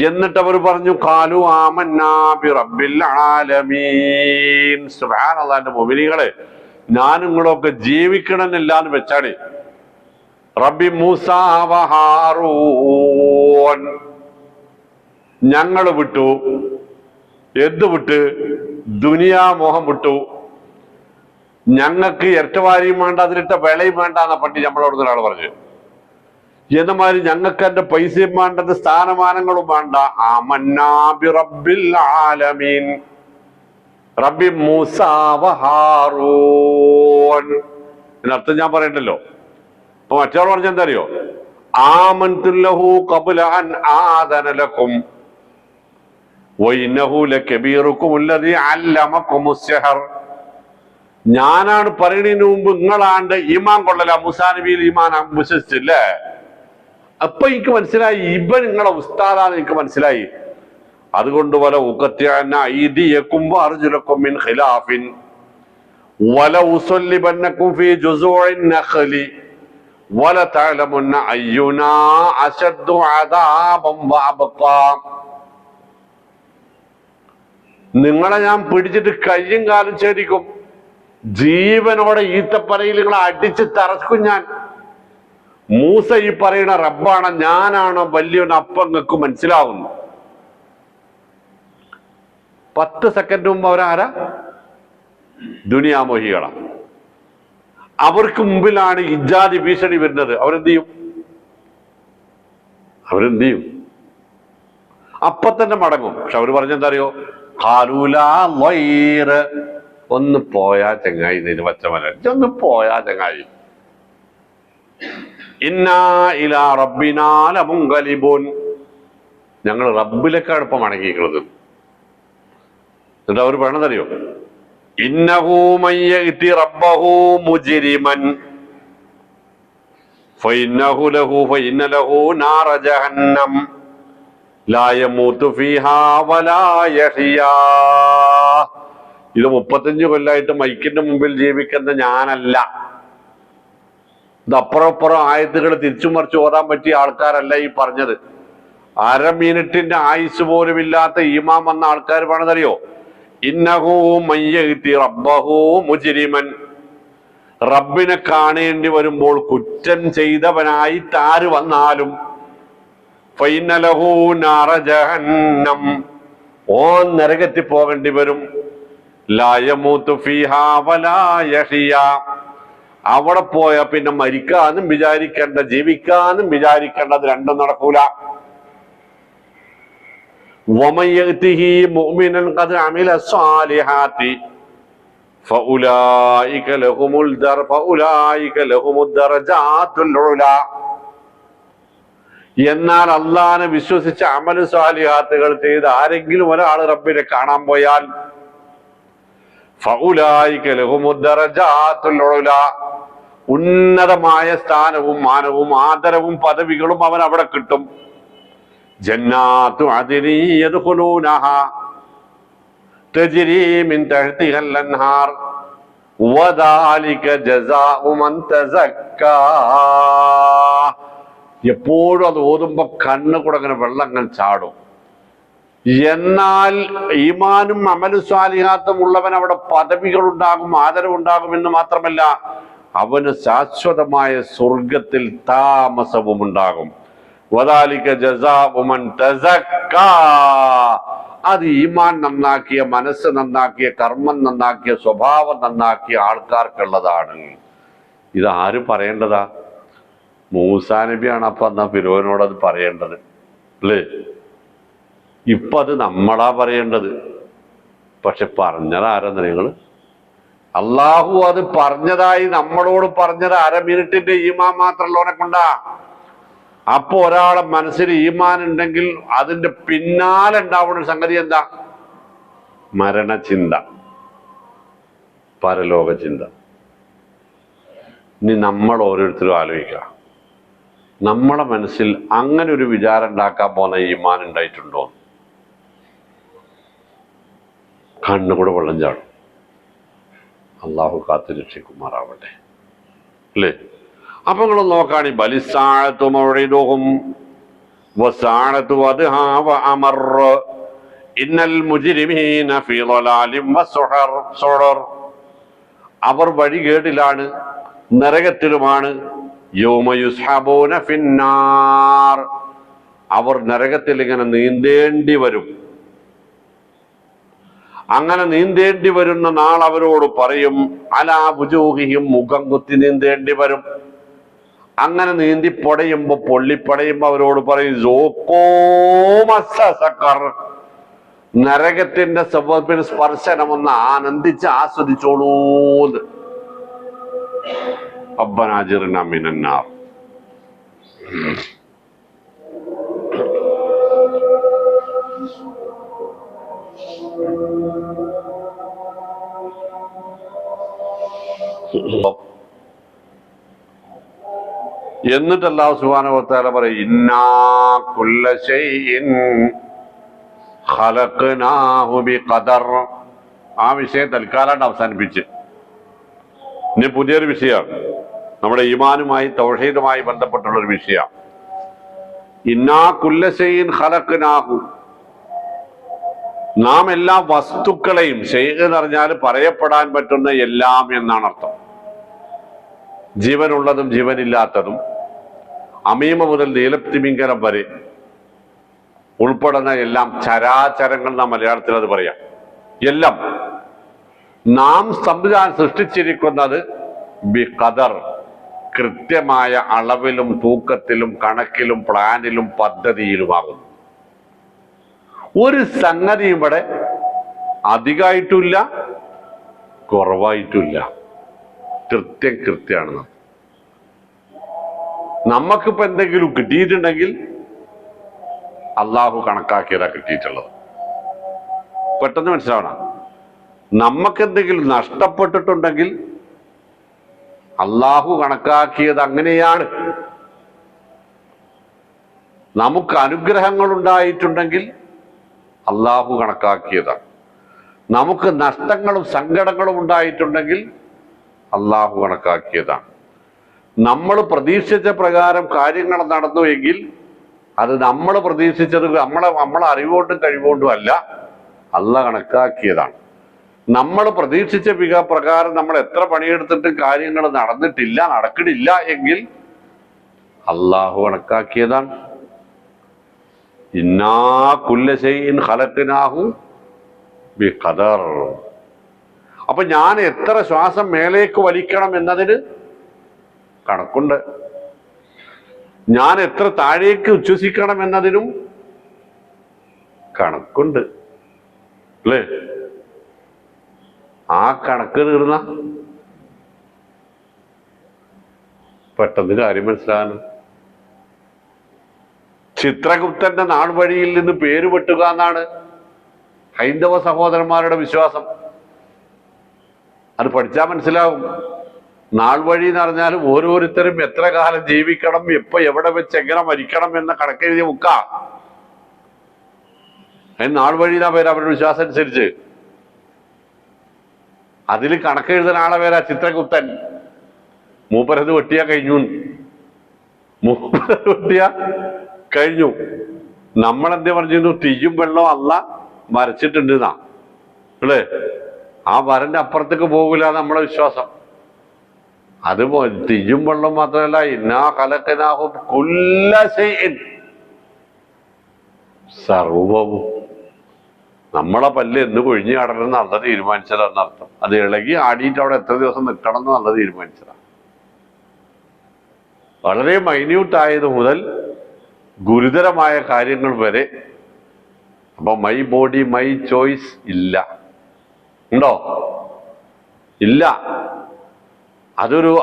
എന്നിട്ട് അവർ പറഞ്ഞു, ഖാലു ആമന്നാ ബിറബ്ബിൽ ആലമീൻ. സുബ്ഹാനല്ലാഹ്, മുഅ്മിനീങ്ങളെ, ഞാൻ നിങ്ങളൊക്കെ ജീവിക്കണമെന്നില്ലാന്ന് വെച്ചാണ്. റബ്ബി മൂസാ വ ഹാറൂൻ, ഞങ്ങൾ വിട്ടു. എന്ത് വിട്ട്? ദുനിയാ മോഹം വിട്ടു, ഞങ്ങൾക്ക് ഇരട്ടവാരിയും വേണ്ട അതിലിട്ട വിളയും വേണ്ട എന്നാ പണ്ടി നമ്മളോട് ഒരാൾ പറഞ്ഞു. എന്നമാതിരി ഞങ്ങൾക്ക് എന്റെ പൈസയും വേണ്ടത് സ്ഥാനമാനങ്ങളും വേണ്ട. ആമന്നാ ബി റബ്ബിൽ ആലമീൻ, റബ്ബി മൂസാ വ ഹാറൂൻ. ഇതിനർത്ഥം ഞാൻ പറയണ്ടല്ലോ. അപ്പൊ മറ്റൊരാൾ പറഞ്ഞെന്താ അറിയോ? ആമൻതു ലഹു ഖബ്ല അൻ ആദന ലക്കും വഇന്നഹു ലകബീറുകും അല്ലദീ അല്ലമകുമുസ് സിഹർ. ഞാനാണ് പറയുന്നതിന് മുമ്പ് നിങ്ങളാണ്ട് ഈമാൻ കൊള്ളല, മൂസാ നബിയിൽ ഈമാൻ വിശ്വസിച്ചില്ലേ? അപ്പൊ എനിക്ക് മനസ്സിലായി ഇവൻ നിങ്ങളെ ഉസ്താദാന്ന് എനിക്ക് മനസ്സിലായി. അതുകൊണ്ട് വല ഉഖത്തിഅന്ന ഐദിയകും വഅർജുലകും മിൻ ഖിലാഫിൻ വല ഉസല്ലിബന്നകും ഫീ ജുസൂഇൻ നഖലി വല തഅലമുന്ന അയ്യുനാ അശദ്ദു അദാബൻ വഅബ്ഖാ. നിങ്ങളെ ഞാൻ പിടിച്ചിട്ട് കയ്യും കാലും ചേരിക്കും, ജീവനോടെ ഈത്തപ്പനയിൽ നിങ്ങളെ അടിച്ച് തറക്കും ഞാൻ. മൂസ ഈ പറയുന്ന റബ്ബാണ്, ഞാനാണോ വലിയൊരു അപ്പം നിങ്ങൾക്ക് മനസ്സിലാവുന്നു. 10 സെക്കൻഡ് മുമ്പ് അവരാരാ? ദുനിയാമോഹികളാ. അവർക്ക് മുമ്പിലാണ് ഇജാതി ഭീഷണി വരുന്നത്. അവരെന്ത് ചെയ്യും? അപ്പൊ തന്നെ മടങ്ങും. പക്ഷെ അവര് പറഞ്ഞെന്താ അറിയോ? ഒന്ന് പോയാ ചങ്ങായി, ഇതിന് പച്ചമല ഒന്ന് പോയാ ചങ്ങായി. ഇന്നാ ഇലാ റബ്ബിനാ ലമുൻഖലിബൂൻ, ഞങ്ങൾ റബ്ബിലേക്കാണ് ഇപ്പം മടങ്ങിയിരിക്കുന്നത്. എന്നിട്ട് അവർ വേണമെന്നറിയോ? ഇന്നഹു മയ്യഅതി റബ്ബഹു മുജ്രിമൻ ഫഇന്ന ലഹു നാറ ജഹന്നം ലാ യമൂതു ഫീഹാ വലാ യഹ്യാ. ഇത് 35 കൊല്ലായിട്ട് മൈക്കിന്റെ മുമ്പിൽ ജീവിക്കുന്ന ഞാനല്ല. ഇത് അപ്പുറം ആയത്തുകൾ തിരിച്ചു മറിച്ച് ഓതാൻ പറ്റിയ ആൾക്കാരല്ല ഈ പറഞ്ഞത്. 1/2 മിനിറ്റിന്റെ ആയുസ് പോലും ഇല്ലാത്ത ഈമാം വന്ന ആൾക്കാർ വേണമെന്നറിയോ? ഇന്നഹു മയ്യഅതി റബ്ബഹു മുജ്രിമൻ, റബ്ബിനെ കാണേണ്ടി വരുമ്പോൾ കുറ്റം ചെയ്തവനായി താര് വന്നാലും ഫഇന്ന ലഹു നാറ ജഹന്നം, നരകത്തിൽ പോകേണ്ടി വരും. ലാ യമൂതു ഫീഹാ വലാ യഹ്യാ, അവിടെ പോയാ പിന്നെ മരിക്കാനും വിചാരിക്കേണ്ട, ജീവിക്കാനും വിചാരിക്കേണ്ട, അത് രണ്ടും നടക്കൂല. വമയ്യഅതിഹി മുഅ്മിനൻ ഖദ് അമില സ്വാലിഹാത്തി ഫഉലൈക ലഹുമുദ് ദറജാത്തുൽ ഉലാ. എന്നാൽ അള്ളാഹനെ വിശ്വസിച്ച് അമല് സ്വാലിഹാത്തുകൾ ചെയ്ത് ആരെങ്കിലും ഒരാൾ റബ്ബിനെ കാണാൻ പോയാൽ ഫഉലൈക ലഹുമുദ് ദറജാത്തുൽ ഉലാ, ഉന്നതമായ സ്ഥാനവും മാനവും ആദരവും പദവികളും അവൻ അവിടെ കിട്ടും. ജന്നാത്തു അദ്നി യദ്ഖുലൂനഹാ തജ്രി മിൻ തഹ്തിഹൽ അൻഹാർ വദാലിക ജസാഉ മൻ തസക്കാ. എപ്പോഴും അത് ഓതുമ്പോ കണ്ണുകൂടെ അങ്ങനെ വെള്ളങ്ങൾ ചാടും. എന്നാൽ ഈമാനും അമലു സ്വാലിഹാത്തും ഉള്ളവൻ അവിടെ പദവികൾ ഉണ്ടാകും, ആദരവുണ്ടാകും എന്ന് മാത്രമല്ല അവന് ശാശ്വതമായ സ്വർഗത്തിൽ താമസവും ഉണ്ടാകും. വദാലിക ജസാഉ മൻ തസക്കാ, അത് ഈമാൻ നന്നാക്കിയ, മനസ്സ് നന്നാക്കിയ, കർമ്മം നന്നാക്കിയ, സ്വഭാവം നന്നാക്കിയ ആൾക്കാർക്കുള്ളതാണ്. ഇത് ആര് പറയേണ്ടതാ? മൂസാ നബിയാണ്. അപ്പൊ എന്നാ ഫിറോനോട് അത് പറയേണ്ടത് അല്ലേ? ഇപ്പൊ അത് നമ്മളാ പറയേണ്ടത്. പക്ഷെ പറഞ്ഞതാരെന്ന് നിങ്ങൾ? അള്ളാഹു അത് പറഞ്ഞതായി നമ്മളോട് പറഞ്ഞത് 1/2 മിനിറ്റിന്റെ ഈമാൻ മാത്രമുള്ളവനെ കൊണ്ടാ. അപ്പൊ ഒരാളെ മനസ്സിൽ ഈമാൻ ഉണ്ടെങ്കിൽ അതിന്റെ പിന്നാലെ ഉണ്ടാവുന്ന സംഗതി എന്താ? മരണചിന്ത, പരലോക ചിന്ത. ഇനി നമ്മൾ ഓരോരുത്തരും ആലോചിക്കുക, നമ്മളെ മനസ്സിൽ അങ്ങനെ ഒരു വിചാരം ഉണ്ടാക്കാൻ പോകുന്ന ഈമാൻ ഉണ്ടായിട്ടുണ്ടോ? കണ്ണുകൂടെ വെള്ളം ചാടും. അള്ളാഹു കാത്തു രക്ഷിക്കുമാറാവട്ടെ അല്ലേ? അപ്പൊ നിങ്ങൾ നോക്കാണി ബലിസാഅത്തു മൗഇദുഹും വസാഅത്തു വദ്ഹാ വഅമർ ഇന്നൽ മുജ്രിമീന ഫീ ളലാലിൻ വസുഹർ. അവർ വഴികേടിലാണ്, നരകത്തിലുമാണ്. യൗമ യുസ്ഹബൂന ഫിന്നാർ, അവർ നരകത്തിൽ ഇങ്ങനെ നീന്തേണ്ടി വരും. അങ്ങനെ നീന്തേണ്ടി വരുന്ന നാൾ അവരോട് പറയും അലാ വുജൂഹിഹിം, മുഖം കുത്തി നീന്തേണ്ടി വരും. അങ്ങനെ നീന്തി പൊടയുമ്പോ പൊള്ളിപ്പടയുമ്പോ അവരോട് പറയും സൂഖൂ മസ്സ സഖർ, നരകത്തിന്റെ സ്പർശനമൊന്ന് ആനന്ദിച്ച് ആസ്വദിച്ചോളൂ. റബ്ബനാ അജിർനാ മിനന്നാർ. എന്നിട്ട് അല്ലാഹു സുബ്ഹാനഹു വ തആല പറയും ഇന്നാ കുല്ല ശൈഇൻ ഖലഖനാഹു ബിഖദർ. ആ വിഷയം തൽക്കാലം അവസാനിപ്പിച്ച് ഇനി പുതിയൊരു വിഷയമാണ്, നമ്മുടെ ഈമാനുമായി തൗഹീദുമായി ബന്ധപ്പെട്ടുള്ള ഒരു വിഷയമാണ്. ഇന്നാ കുല്ല ശൈഇൻ ഖലഖനാഹു, നാം എല്ലാ വസ്തുക്കളെയും, ഷൈഅ് എന്ന് പറഞ്ഞാൽ പറയപ്പെടാൻ പറ്റുന്ന എല്ലാം എന്നാണ് അർത്ഥം. ജീവനുള്ളതും ജീവനില്ലാത്തതും അമീമ മുതൽ നീലത്തിമിംഗലം വരെ ഉൾപ്പെടുന്ന എല്ലാം ചരാചരങ്ങൾ നാം മലയാളത്തിൽ അത് പറയാം. എല്ലാം നാം സൃഷ്ടിച്ചിരിക്കുന്നത് ബിഖദർ, കൃത്യമായ അളവിലും തൂക്കത്തിലും കണക്കിലും പ്ലാനിലും പദ്ധതിയിലുമാകുന്നു. ഒരു സംഗതി ഇവിടെ അധികമായിട്ടുമില്ല കുറവായിട്ടുമില്ല, കൃത്യമാണ്. നമുക്കിപ്പോ എന്തെങ്കിലും കിട്ടിയിട്ടുണ്ടെങ്കിൽ അള്ളാഹു കണക്കാക്കിയതാ കിട്ടിയിട്ടുള്ളത്. പെട്ടെന്ന് മനസ്സിലാവണം. നമുക്കെന്തെങ്കിലും നഷ്ടപ്പെട്ടിട്ടുണ്ടെങ്കിൽ അള്ളാഹു കണക്കാക്കിയത് അങ്ങനെയാണ്. നമുക്ക് അനുഗ്രഹങ്ങൾ ഉണ്ടായിട്ടുണ്ടെങ്കിൽ അള്ളാഹു കണക്കാക്കിയതാണ്. നമുക്ക് നഷ്ടങ്ങളും സങ്കടങ്ങളും ഉണ്ടായിട്ടുണ്ടെങ്കിൽ അള്ളാഹു കണക്കാക്കിയതാണ്. നമ്മൾ പ്രതീക്ഷിച്ച പ്രകാരം കാര്യങ്ങൾ നടന്നു എങ്കിൽ അത് നമ്മൾ പ്രതീക്ഷിച്ചത് നമ്മളെ അറിവുകൊണ്ടും കഴിവുകൊണ്ടും അല്ല, അള്ളാഹ് കണക്കാക്കിയതാണ്. നമ്മൾ പ്രതീക്ഷിച്ച പ്രകാരം നമ്മൾ എത്ര പണിയെടുത്തിട്ട് കാര്യങ്ങൾ നടക്കണില്ല എങ്കിൽ അള്ളാഹു കണക്കാക്കിയതാണ്. ഇന്നാ കുല്ല ശൈഇൻ ഖലഖനാഹു ബിഖദർ. അപ്പൊ ഞാൻ എത്ര ശ്വാസം മേലേക്ക് വലിക്കണം എന്നതിന് കണക്കുണ്ട്. ഞാൻ എത്ര താഴേക്ക് ഉച്ഛ്വസിക്കണം എന്നതിനും കണക്കുണ്ട്, അല്ലേ? ആ കണക്ക് തീർന്ന പെട്ടെന്ന് കാര്യം മനസ്സിലാകാനും. ചിത്രഗുപ്തന്റെ നാൾ വഴിയിൽ നിന്ന് പേര് വെട്ടുക എന്നാണ് ഹൈന്ദവ സഹോദരന്മാരുടെ വിശ്വാസം. അത് പഠിച്ചാൽ മനസ്സിലാവും. നാൾ വഴി എന്ന് പറഞ്ഞാൽ ഓരോരുത്തരും എത്ര കാലം ജീവിക്കണം, എപ്പോ എവിടെ വെച്ച് എങ്ങനെ മരിക്കണം എന്ന കണക്കെഴുതിയ ബുക്കാ. അതിന് നാൾ വഴി എന്നാ പേര് അവരുടെ വിശ്വാസം അനുസരിച്ച്. അതിൽ കണക്കെഴുതുന്ന ആളെ പേരാ ചിത്രഗുപ്തൻ. മൂപ്പരത് വെട്ടിയാ കഴിഞ്ഞു. നമ്മളെന്ത് പറഞ്ഞിരുന്നു? തീയും വെള്ളവും അല്ല വരച്ചിട്ടുണ്ട് എന്നാ, അല്ലേ? ആ വരന്റെ അപ്പുറത്തേക്ക് പോകില്ല നമ്മളെ വിശ്വാസം. അത് തീയും വെള്ളം മാത്രമല്ല, ഇന്നാ ഖലഖനാഹും കുല്ല ശൈഇൻ, സർവവും. നമ്മളെ പല്ല് എന്ന് കൊഴിഞ്ഞു കടലെന്ന് അല്ല തീരുമാനിച്ചതെന്നർത്ഥം. അത് ഇളകി ആടിയിട്ട് അവിടെ എത്ര ദിവസം നിൽക്കണം എന്ന് നല്ല തീരുമാനിച്ചതാണ്. വളരെ മൈന്യൂട്ടായത് മുതൽ ഗുരുതരമായ കാര്യങ്ങൾ വരെ. അപ്പൊ മൈ ബോഡി മൈ ചോയ്സ് ഇല്ല. ഉണ്ടോ? ഇല്ല. അതൊരു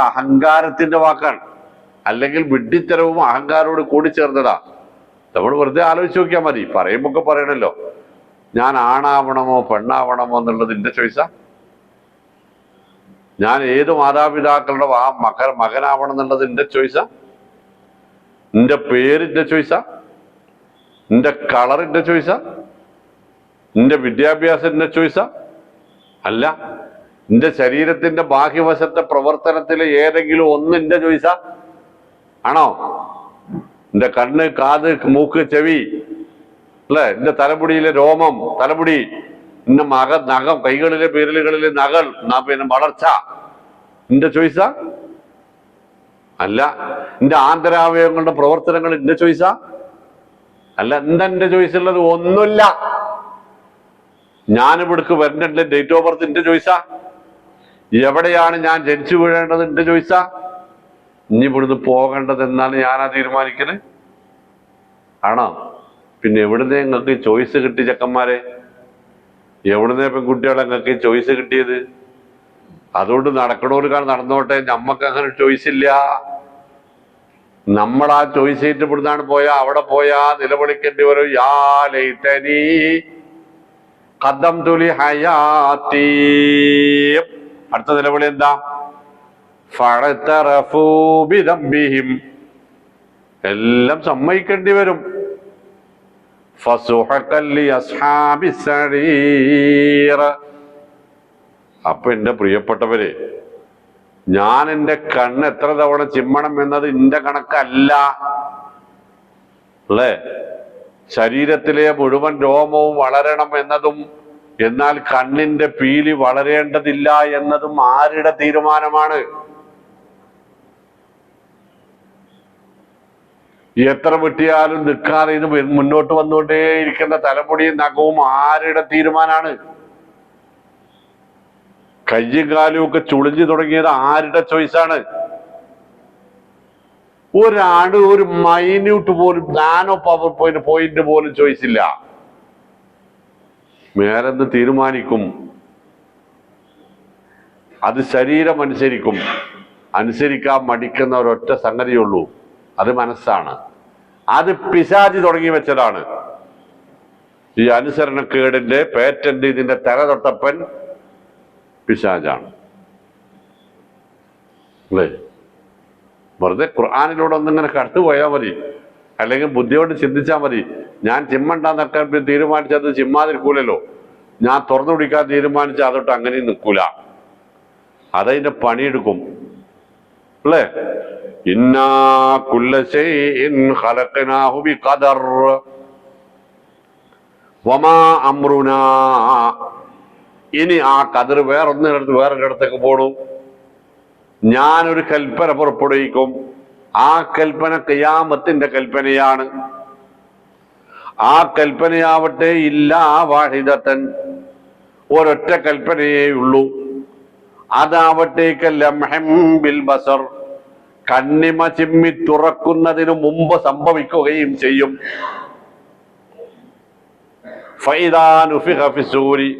അഹങ്കാരത്തിന്റെ വാക്കാണ്. അല്ലെങ്കിൽ വിഡ്ഢിത്തരവും അഹങ്കാരത്തോട് കൂടിച്ചേർന്നതാ. നമ്മൾ വെറുതെ ആലോചിച്ച് നോക്കിയാൽ മതി. പറയുമ്പോ പറയണല്ലോ, ഞാൻ ആണാവണമോ പെണ്ണാവണമോ എന്നുള്ളത് എന്റെ ചോയ്സാ. ഞാൻ ഏത് മാതാപിതാക്കളുടെ മകനാവണം എന്നുള്ളത് എന്റെ ചോയ്സാ. നിന്റെ പേരിന്റെ ചോയ്സാ, നിന്റെ കളറിന്റെ ചോയ്സാ, നിന്റെ വിദ്യാഭ്യാസത്തിന്റെ ചോയ്സാ അല്ല. നിന്റെ ശരീരത്തിന്റെ ബാഹ്യവശത്തെ പ്രവർത്തനത്തിലെ ഏതെങ്കിലും ഒന്നിന്റെ ചോയ്സാ ആണോ? നിന്റെ കണ്ണ്, കാത്, മൂക്ക്, ചെവി, അല്ലെ? നിന്റെ തലമുടിയിലെ രോമം, തലമുടി, നിന്റെ നഖം, കൈകളിലെ വിരലുകളിലെ നഖൽ, പിന്നെ വളർച്ച നിന്റെ ചോയ്സാ അല്ല. നിന്റെ ആന്തരാവയവങ്ങളുടെ പ്രവർത്തനങ്ങൾ നിന്റെ ചോയ്സാ അല്ല. എന്തെന്റെ ചോയ്സ് ഉള്ളത്? ഒന്നുമില്ല. ഞാനിവിടേക്ക് വരേണ്ട ഡേറ്റ് ഓഫ് ബർത്ത് എന്റെ ചോയ്സാ, എവിടെയാണ് ഞാൻ ജനിച്ചു വീഴേണ്ടത് എന്റെ ചോയ്സാ, ഇനി ഇവിടുന്ന് പോകേണ്ടത് എന്നാണ് ഞാനാ തീരുമാനിക്കല് ആണോ? പിന്നെ എവിടുന്നേ നിങ്ങൾക്ക് ചോയ്സ് കിട്ടി ചെക്കന്മാരെ? എവിടുന്നേ പെൺകുട്ടികളെ നിങ്ങൾക്ക് ചോയ്സ് കിട്ടിയത്? അതുകൊണ്ട് നടക്കണവർക്കാർ നടന്നോട്ടെ, നമ്മക്ക് അങ്ങനെ ചോയ്സ് ഇല്ല. നമ്മൾ ആ ചോയ്സ് ചെയ്തിട്ട് ഇവിടുന്നാണ് പോയാ അവിടെ പോയാ നിലവിളിക്കേണ്ടി വരും, യാ ലൈതനി ഖദ്ദംതു ലി ഹയാത്തി. അടുത്ത നിലവിളി എന്താ? ഫഅതറഫൂ ബിദംബിഹിം, എല്ലാം സമ്മതിക്കേണ്ടി വരും. ഫസുഹഖൻ ലി അസ്ഹാബിസ് സരീർ. അപ്പൊ എന്റെ പ്രിയപ്പെട്ടവരെ, ഞാൻ എന്റെ കണ്ണ് എത്ര തവണ ചിമ്മണം എന്നത് എന്റെ കണക്കല്ല അല്ലേ. ശരീരത്തിലെ മുഴുവൻ രോമവും വളരണം എന്നതും എന്നാൽ കണ്ണിന്റെ പീലി വളരേണ്ടതില്ല എന്നതും ആരുടെ തീരുമാനമാണ്? എത്ര വെട്ടിയാലും നിൽക്കാതെ ഇത് മുന്നോട്ട് വന്നുകൊണ്ടേ ഇരിക്കുന്ന തലമുടിയും നഖവും ആരുടെ തീരുമാനമാണ്? കയ്യും കാലും ഒക്കെ ചുളിഞ്ഞു തുടങ്ങിയത് ആരുടെ ചോയ്സാണ്? ഒരാണ് ഒരു മൈന്യൂട്ട് പോലും നാനോ പവർ പോയിന്റ് പോലും ചോയ്സ് ഇല്ല. മേലെന്ന് തീരുമാനിക്കും. അത് ശരീരം അനുസരിക്കും. അനുസരിക്കാൻ മടിക്കുന്ന ഒരൊറ്റ സംഗതിയുള്ളൂ, അത് മനസ്സാണ്. അത് പിശാചി തുടങ്ങി വെച്ചതാണ്. ഈ അനുസരണക്കേടിന്റെ പേറ്റന്റ്, ഇതിന്റെ തലതൊട്ടപ്പൻ പിശാചാണ് അല്ലേ. വെറുതെ ഖുർആനിലൂടെ ഒന്നിങ്ങനെ കണ്ടുപോയാൽ മതി, അല്ലെങ്കിൽ ബുദ്ധിയോട് ചിന്തിച്ചാൽ മതി. ഞാൻ ചിമ്മണ്ടാന്നൊക്കെ തീരുമാനിച്ചത് ചിമ്മാതിരിക്കൂലല്ലോ. ഞാൻ തുറന്നു പിടിക്കാൻ തീരുമാനിച്ച അതൊട്ട് അങ്ങനെയും നിൽക്കൂല, അതതിന്റെ പണിയെടുക്കും അല്ലേ. ഇന്നാ കുല്ല ശൈഇൻ ഖലഖനാഹു ബിഖദർ വമാ അംറുനാ. ഇനി ആ കതിർ വേറൊരിടത്തേക്ക് പോണു. ഞാനൊരു കൽപ്പന പുറപ്പെടുവിക്കും. ആ കൽപ്പന ഖിയാമത്തിന്റെ കൽപ്പനയാണ്. ആ കൽപ്പനയാവട്ടെ ഇല്ലാ വാഹിദത്തൻ, ഒരൊറ്റ കൽപ്പനയേ ഉള്ളൂ. അതാവട്ടെ ലംഹം ബിൽ ബസർ, കണ്ണിമ ചിമ്മി തുറക്കുന്നതിന് മുമ്പ് സംഭവിക്കുകയും ചെയ്യും. ഫൈദാ നുഫിഖ ഫിസ്സൂരി.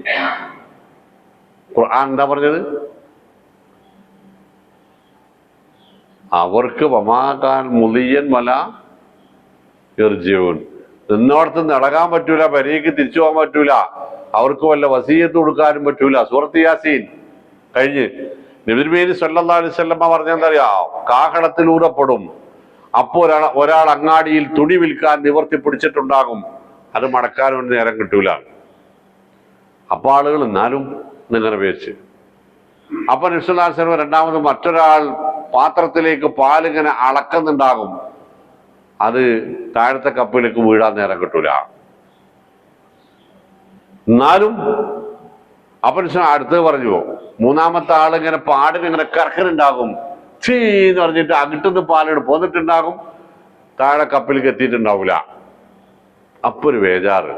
ഖുർആൻ എന്താ പറഞ്ഞത്? അവർക്ക് വമാകാൻ മുളിയൻ വല ഇർജിഊൻ. നിന്നോടത്ത് നടക്കാൻ പറ്റൂല, പരീക്ക് തിരിച്ചു പോകാൻ പറ്റൂല, അവർക്ക് വല്ല വസീയത്ത് കൊടുക്കാനും പറ്റൂല. സൂറത്ത് യാസീൻ കഴിഞ്ഞ് നബി സല്ലല്ലാഹു അലൈഹി വസല്ലം പറഞ്ഞെന്താ അറിയാ? കാഹളത്തിൽ ഊറപ്പെടും. അപ്പോ ഒരാൾ അങ്ങാടിയിൽ തുണി വിൽക്കാൻ നിവർത്തി പിടിച്ചിട്ടുണ്ടാകും, അത് മടക്കാനൊന്നും നേരം കിട്ടൂല. അപ്പൊ ആളുകൾ എന്നാലും നിങ്ങനെ പേച്ച്. അപ്പൊ നബി സല്ലല്ലാഹു അലൈഹി വസല്ലം രണ്ടാമത് മറ്റൊരാൾ പാത്രത്തിലേക്ക് പാലിങ്ങനെ അളക്കുന്നുണ്ടാകും, അത് താഴത്തെ കപ്പിലേക്ക് വീഴാൻ നേരം കിട്ടൂല. എന്നാലും അപ്പൊ അടുത്ത് പറഞ്ഞു, മൂന്നാമത്തെ ആളിങ്ങനെ പാടിനിങ്ങനെ കറക്കനുണ്ടാകും, ചീ എന്ന് പറഞ്ഞിട്ട് അകിട്ടുന്ന് പാലിട്ട് പോന്നിട്ടുണ്ടാകും, താഴെ കപ്പിലേക്ക് എത്തിയിട്ടുണ്ടാവൂല. അപ്പൊ ഒരു ബേജാറ്.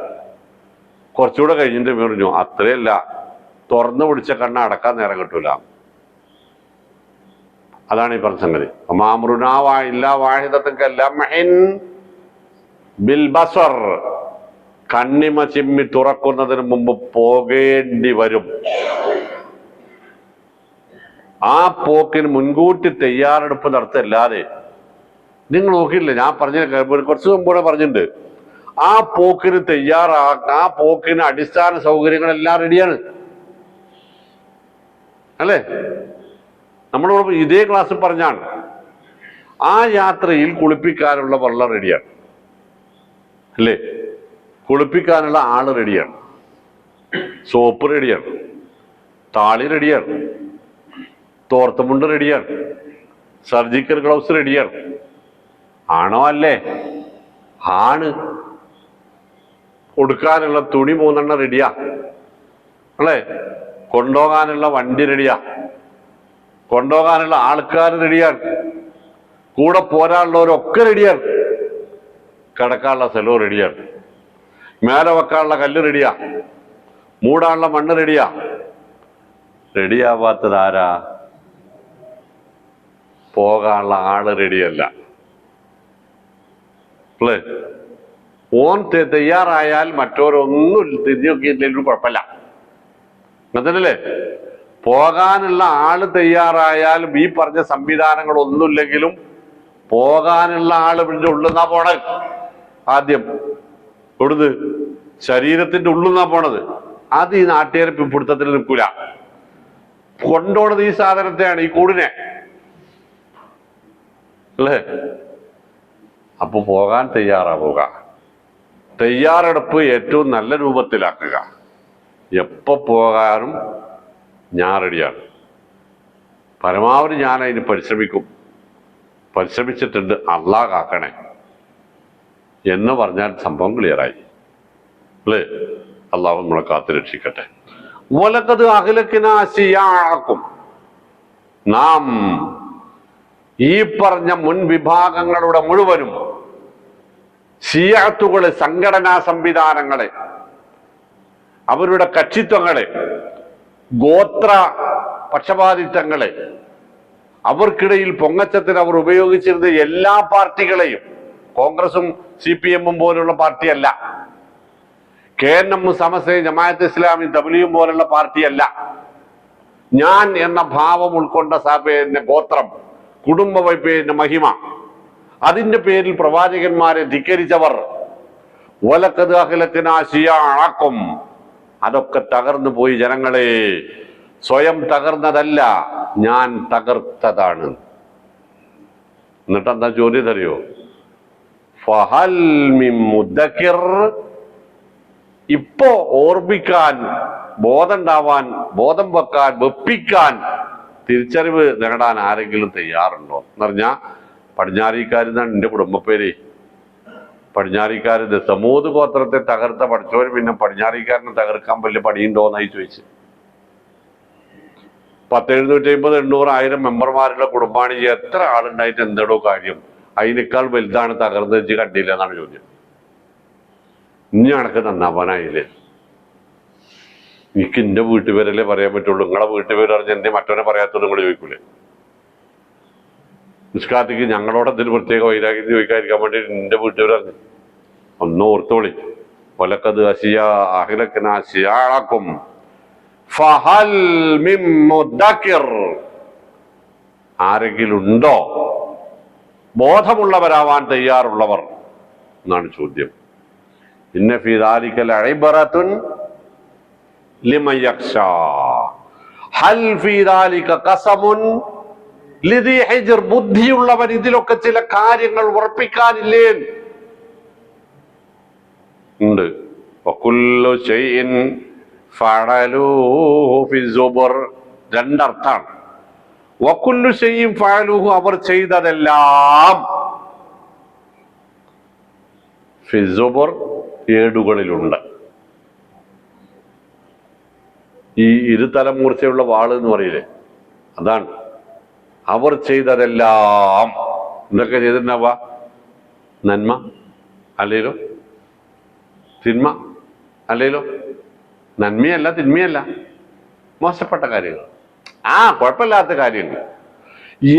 കുറച്ചുകൂടെ കഴിഞ്ഞിട്ട് പറഞ്ഞു, അത്രയല്ല, തുറന്നു പിടിച്ച കണ്ണ അടക്കാൻ നേരം കിട്ടൂല. അതാണ് ഈ പറഞ്ഞ സംഗതി. കണ്ണിമ ചിമ്മി തുറക്കുന്നതിന് മുമ്പ് പോകേണ്ടി വരും. ആ പോക്കിന് മുൻകൂട്ടി തയ്യാറെടുപ്പ് നടത്തല്ലാതെ നിങ്ങൾ നോക്കിയില്ലേ? ഞാൻ പറഞ്ഞ കുറച്ച് മുമ്പൂടെ പറഞ്ഞിട്ടുണ്ട്. ആ പോക്കിന് ആ പോക്കിന് അടിസ്ഥാന സൗകര്യങ്ങളെല്ലാം റെഡിയാണ് അല്ലേ? നമ്മളോട് ഇതേ ക്ലാസ്സിൽ പറഞ്ഞാണ്. ആ യാത്രയിൽ കുളിപ്പിക്കാനുള്ള വെള്ളം റെഡിയാണ് അല്ലേ? കുളിപ്പിക്കാനുള്ള ആള് റെഡിയാണ്, സോപ്പ് റെഡിയാണ്, താളി റെഡിയാണ്, തോർത്തമുണ്ട് റെഡിയാണ്, സർജിക്കൽ ഗ്ലൗസ് റെഡിയാണ്. ആണോ? അല്ലേ? ആണ്. കൊടുക്കാനുള്ള തുണി 3 റെഡിയാ അല്ലേ? കൊണ്ടുപോകാനുള്ള വണ്ടി റെഡിയാ, കൊണ്ടുപോകാനുള്ള ആൾക്കാർ റെഡിയാണ്, കൂടെ പോരാനുള്ളവരൊക്കെ റെഡിയാണ്, കിടക്കാനുള്ള സ്ഥലവും റെഡിയാണ്, മേലെ വെക്കാനുള്ള കല്ല് റെഡിയാ, മൂടാനുള്ള മണ്ണ് റെഡിയാ? റെഡിയാവാത്തത് ആരാ? പോകാനുള്ള ആള് റെഡിയല്ല. അല്ലേ? ഓൻ തയ്യാറായാൽ മറ്റോരൊന്നും തിരിഞ്ഞു നോക്കിയില്ലെങ്കിലും കുഴപ്പമില്ല. അതല്ലേ? പോകാനുള്ള ആള് തയ്യാറായാലും ഈ പറഞ്ഞ സംവിധാനങ്ങളൊന്നുമില്ലെങ്കിലും പോകാനുള്ള ആള് പിന്നെ ഉള്ളുന്നാ പോണത്. ആദ്യം എവിടുന്ന്? ശരീരത്തിന്റെ ഉള്ളുന്നാ പോണത്. അത് ഈ നാട്ടുകാരെ പിടുത്തത്തിൽ നിൽക്കൂല. കൊണ്ടോണത് ഈ സാധനത്തെയാണ്, ഈ കൂടിനെ. അല്ലേ? അപ്പൊ പോകാൻ തയ്യാറാവുക, തയ്യാറെടുപ്പ് ഏറ്റവും നല്ല രൂപത്തിലാക്കുക. എപ്പോ പോകാനും ഞാൻ റെഡിയാണ്. പരമാവധി ഞാൻ അതിന് പരിശ്രമിക്കും, പരിശ്രമിച്ചിട്ടുണ്ട്, അള്ളാഹ് കാക്കണേ എന്ന് പറഞ്ഞാൽ സംഭവം ക്ലിയറായി. അല്ലേ? അള്ളാഹു നമ്മളെ കാത്തു രക്ഷിക്കട്ടെ. വലഖദ് അഹ്ലക്നാ ശിയാഅക്കും, നാം ഈ പറഞ്ഞ മുൻ വിഭാഗങ്ങളുടെ മുഴുവനും ശിയാത്തുകളെ, സംഘടനാ സംവിധാനങ്ങളെ, അവരുടെ കക്ഷിത്വങ്ങളെ, ഗോത്ര പക്ഷപാതിത്വങ്ങളെ, അവർക്കിടയിൽ പൊങ്ങച്ചത്തിന് അവർ ഉപയോഗിച്ചിരുന്ന എല്ലാ പാർട്ടികളെയും, കോൺഗ്രസും CPM പോലുള്ള പാർട്ടിയല്ല, KNM, സമസ്ത, ജമാഅത്ത് ഇസ്ലാമി, തബ്ലീഗ് പോലുള്ള പാർട്ടിയല്ല, ഞാൻ എന്ന ഭാവം ഉൾക്കൊണ്ട സഭയുടെ ഗോത്രം, കുടുംബ വൈപ്പേന്റെ മഹിമ, അതിന്റെ പേരിൽ പ്രവാചകന്മാരെ ധിക്കരിച്ചവർ, വലഖദ് അഹ്ലക്നാ ശിയാഅക്കും, അതൊക്കെ തകർന്നു പോയി ജനങ്ങളെ. സ്വയം തകർന്നതല്ല, ഞാൻ തകർത്തതാണ്. എന്നിട്ട് എന്താ ചോദ്യം അറിയോ? ഫഹൽ മിൻ മുദ്ദക്കിർ, ഇപ്പോ ഓർമ്മിക്കാൻ, ബോധം ഉണ്ടാവാൻ, ബോധം വെക്കാൻ, വെപ്പിക്കാൻ, തിരിച്ചറിവ് നേടാൻ ആരെങ്കിലും തയ്യാറുണ്ടോ എന്ന് പറഞ്ഞാൽ, പടിഞ്ഞാറിക്കാരെന്നാണ് എൻ്റെ കുടുംബപ്പേര്. പടിഞ്ഞാറിക്കാര് സമൂത് ഗോത്രത്തെ തകർത്ത പഠിച്ചവർ പിന്നെ പടിഞ്ഞാറിക്കാരനെ തകർക്കാൻ വലിയ പണിയുണ്ടോന്നായി ചോദിച്ചു. 750, 800, 1000 മെമ്പർമാരുടെ കുടുംബാണ്. എത്ര ആളുണ്ടായിട്ട് എന്തോ കാര്യം? അതിനേക്കാൾ വലുതാണ് തകർന്ന് വെച്ച് കണ്ടില്ല എന്നാണ് ചോദ്യം. ഇനി കണക്ക് നന്നാവാനായില്ലേ? എനിക്ക് എന്റെ വീട്ടുപേരല്ലേ പറയാൻ പറ്റുള്ളൂ. നിങ്ങളെ വീട്ടുപേര് പറഞ്ഞ എന്തേ മറ്റവനെ പറയാത്തത് നിങ്ങൾ ചോദിക്കൂലേ? നിഷ്കാത്തിക്ക് ഞങ്ങളോട് എന്തൊരു പ്രത്യേക വൈരാഗ്യം ചോദിക്കാതിരിക്കാൻ വേണ്ടി എന്റെ വീട്ടുപേര് പറഞ്ഞു. ഒന്ന് ഓർത്തോളി. വലഖദ് അഹ്ലക്നാ ശിയാഅക്കും ഫഹൽ മിൻ മുദ്ദക്കിർ, ആരെങ്കിലും ഉണ്ടോ ബോധമുള്ളവരാവാൻ തയ്യാറുള്ളവർ എന്നാണ് ചോദ്യം. ഇന്ന ഫീ ദാലിക ലഇബ്റത്തുൻ ലിമൻ യഖ്ശാ ഹൽ ഫീ ദാലിക ഖസമുൻ ലിദി ഹിജ്ർ, ബുദ്ധിയുള്ളവൻ ഇതിലൊക്കെ ചില കാര്യങ്ങൾ ഉറപ്പിക്കാനില്ലേ? ഉണ്ട്. വകുല്ലു ശൈഇൻ ഫഅലൂഹു ഫി സുബർ, രണ്ടർത്ഥാണ്. വകുല്ലു ശൈഇൻ ഫഅലൂഹു, അവർ ചെയ്തതെല്ലാം, ഫി സുബർ, ഏടുകളിലുണ്ട്. ഈ ഇരുതലമൂർച്ചയുള്ള വാള് എന്ന് പറയില്ലേ, അതാണ്. അവർ ചെയ്തതെല്ലാം എന്തൊക്കെ ചെയ്തിട്ടുണ്ടാവുക? നന്മ അല്ലേലോ, തിന്മ അല്ലേലോ, നന്മയല്ല തിന്മയല്ല, മോശപ്പെട്ട കാര്യങ്ങൾ, കുഴപ്പമില്ലാത്ത കാര്യങ്ങൾ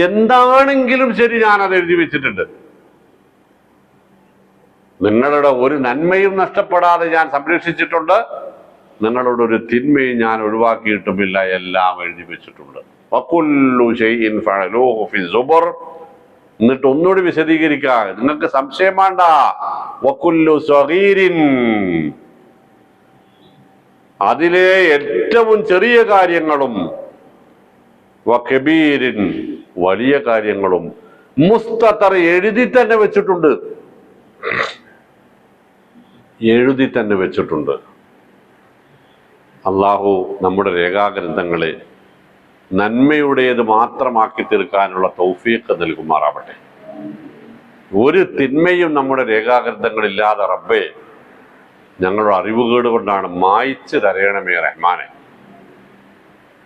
എന്താണെങ്കിലും ശരി, ഞാനത് എഴുതി വെച്ചിട്ടുണ്ട്. നിങ്ങളുടെ ഒരു നന്മയും നഷ്ടപ്പെടാതെ ഞാൻ സംരക്ഷിച്ചിട്ടുണ്ട്, നിങ്ങളുടെ ഒരു തിന്മയും ഞാൻ ഒഴിവാക്കിയിട്ടുമില്ല, എല്ലാം എഴുതി വെച്ചിട്ടുണ്ട്. വകുല്ലു ശൈഇൻ ഫഅലൂഹു ഫി സുബർ, എന്നിട്ട് ഒന്നുകൂടി വിശദീകരിക്കുക, നിങ്ങൾക്ക് സംശയം വേണ്ട. വകുല്ലു സഗീരിൻ, അതിലെ ഏറ്റവും ചെറിയ കാര്യങ്ങളും, വകബീരിൻ, വലിയ കാര്യങ്ങളും, മുസ്തതർ, എഴുതി തന്നെ വെച്ചിട്ടുണ്ട്, എഴുതി തന്നെ വെച്ചിട്ടുണ്ട്. അള്ളാഹു നമ്മുടെ രേഖാഗ്രന്ഥങ്ങളെ നന്മയുടേത് മാത്രമാക്കി തീർക്കാനുള്ള തൗഫീഖ് നൽകുമാറാവട്ടെ. ഒരു തിന്മയും നമ്മുടെ രേഖാഗ്രന്ഥങ്ങളില്ലാതെ റബ്ബേ, ഞങ്ങളുടെ അറിവുകേട് കൊണ്ടാണ്, മായ്ച്ചു തരയണമേ റഹ്മാനെ.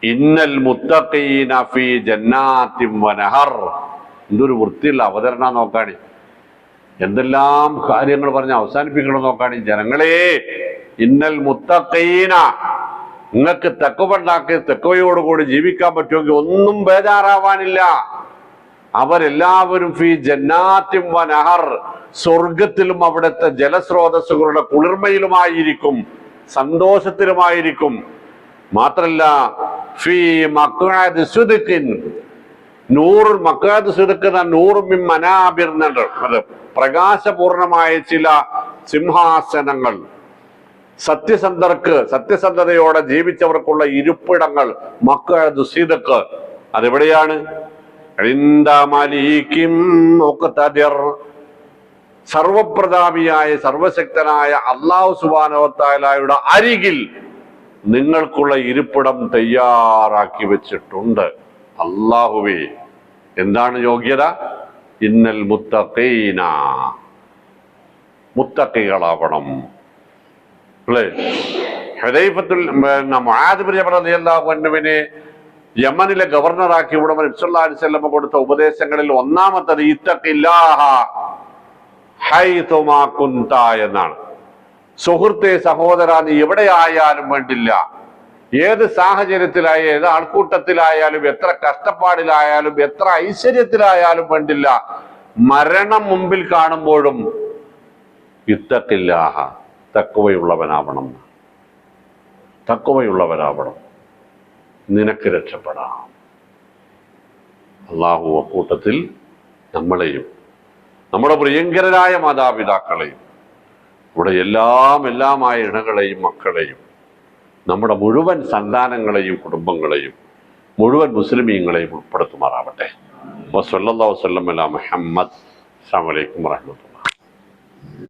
ഇന്നൽ മുത്തഖീന ഫീ ജന്നാത്തിൻ വനഹർ, എന്തൊരു വൃത്തിയുള്ള അവതരണം നോക്കാണി, എന്തെല്ലാം കാര്യങ്ങൾ പറഞ്ഞ് അവസാനിപ്പിക്കണം നോക്കാണി. ജനങ്ങളെ, ഇന്നൽ മുത്തഖീന, നിങ്ങൾക്ക് തെക്കുവണ്ടാക്കി തെക്കുവയോടുകൂടി ജീവിക്കാൻ പറ്റുമെങ്കിൽ ഒന്നും ബേജാറാവാനില്ല. അവരെല്ലാവരും ഫീ ജന്നാത്തിൻ വ നഹർ, സ്വർഗത്തിലും അവിടുത്തെ ജലസ്രോതസ്സുകളുടെ കുളിർമയിലുമായിരിക്കും, സന്തോഷത്തിലുമായിരിക്കും. മാത്രല്ല ഫീ മഖ്അദി സിദ്ഖിൻ, മഖ്അദ് സിദ്ഖ് എന്ന നൂറും മിൻ മനാബിർ എന്നുണ്ട്. അത് പ്രകാശപൂർണമായ ചില സിംഹാസനങ്ങൾ, സത്യസന്ധതയോടെ ജീവിച്ചവർക്കുള്ള ഇരിപ്പിടങ്ങൾ, മഖ്അദു സിദ്ഖ്. അതെവിടെയാണ്? ഇൻദ മലീകിൻ മുഖ്തദിർ, സർവപ്രതാപിയായ സർവശക്തനായ അല്ലാഹു സുബ്ഹാനഹു വ തആലയുടെ അരികിൽ നിങ്ങൾക്കുള്ള ഇരിപ്പിടം തയ്യാറാക്കി വെച്ചിട്ടുണ്ട്. അല്ലാഹുവേ, എന്താണ് യോഗ്യത? ഇന്നൽ മുത്തഖീന, മുത്തഖികളാവണം. അല്ലേ? മുആദ് ബിൻ ജബൽ റളിയല്ലാഹു അൻഹുവിനെ യമനിലെ ഗവർണറാക്കി ഇവിടെ നബി സല്ലല്ലാഹു അലൈഹി വസല്ലം കൊടുത്ത ഉപദേശങ്ങളിൽ ഒന്നാമത്തത് ഇത്തഖില്ലാഹ ഹൈതുമാ കുന്ത എന്നാണ്. സുഹൃത്തെ, സഹോദര, നീ എവിടെയായാലും വേണ്ടില്ല, ഏത് സാഹചര്യത്തിലായാലും, ഏത് ആൾക്കൂട്ടത്തിലായാലും, എത്ര കഷ്ടപ്പാടിലായാലും, എത്ര ഐശ്വര്യത്തിലായാലും വേണ്ടില്ല, മരണം മുമ്പിൽ കാണുമ്പോഴും ഇത്തഖില്ലാഹ, തഖ്വയുള്ളവനാവണം. തഖ്വയുള്ളവനാവണം, നിനക്ക് രക്ഷപ്പെടാം. അല്ലാഹു അക്കൂട്ടത്തിൽ നമ്മളെയും നമ്മുടെ പ്രിയങ്കരായ മാതാപിതാക്കളെയും നമ്മുടെ എല്ലാമായ ഇണകളെയും മക്കളെയും നമ്മുടെ മുഴുവൻ സന്താനങ്ങളെയും കുടുംബങ്ങളെയും മുഴുവൻ മുസ്ലിമീങ്ങളെയും ഉൾപ്പെടുത്തുമാറാവട്ടെ. വസല്ലല്ലാഹു വസല്ലം അലാ മുഹമ്മദ്. അസ്സലാമു അലൈക്കും വറഹ്മത്തുള്ളാഹി.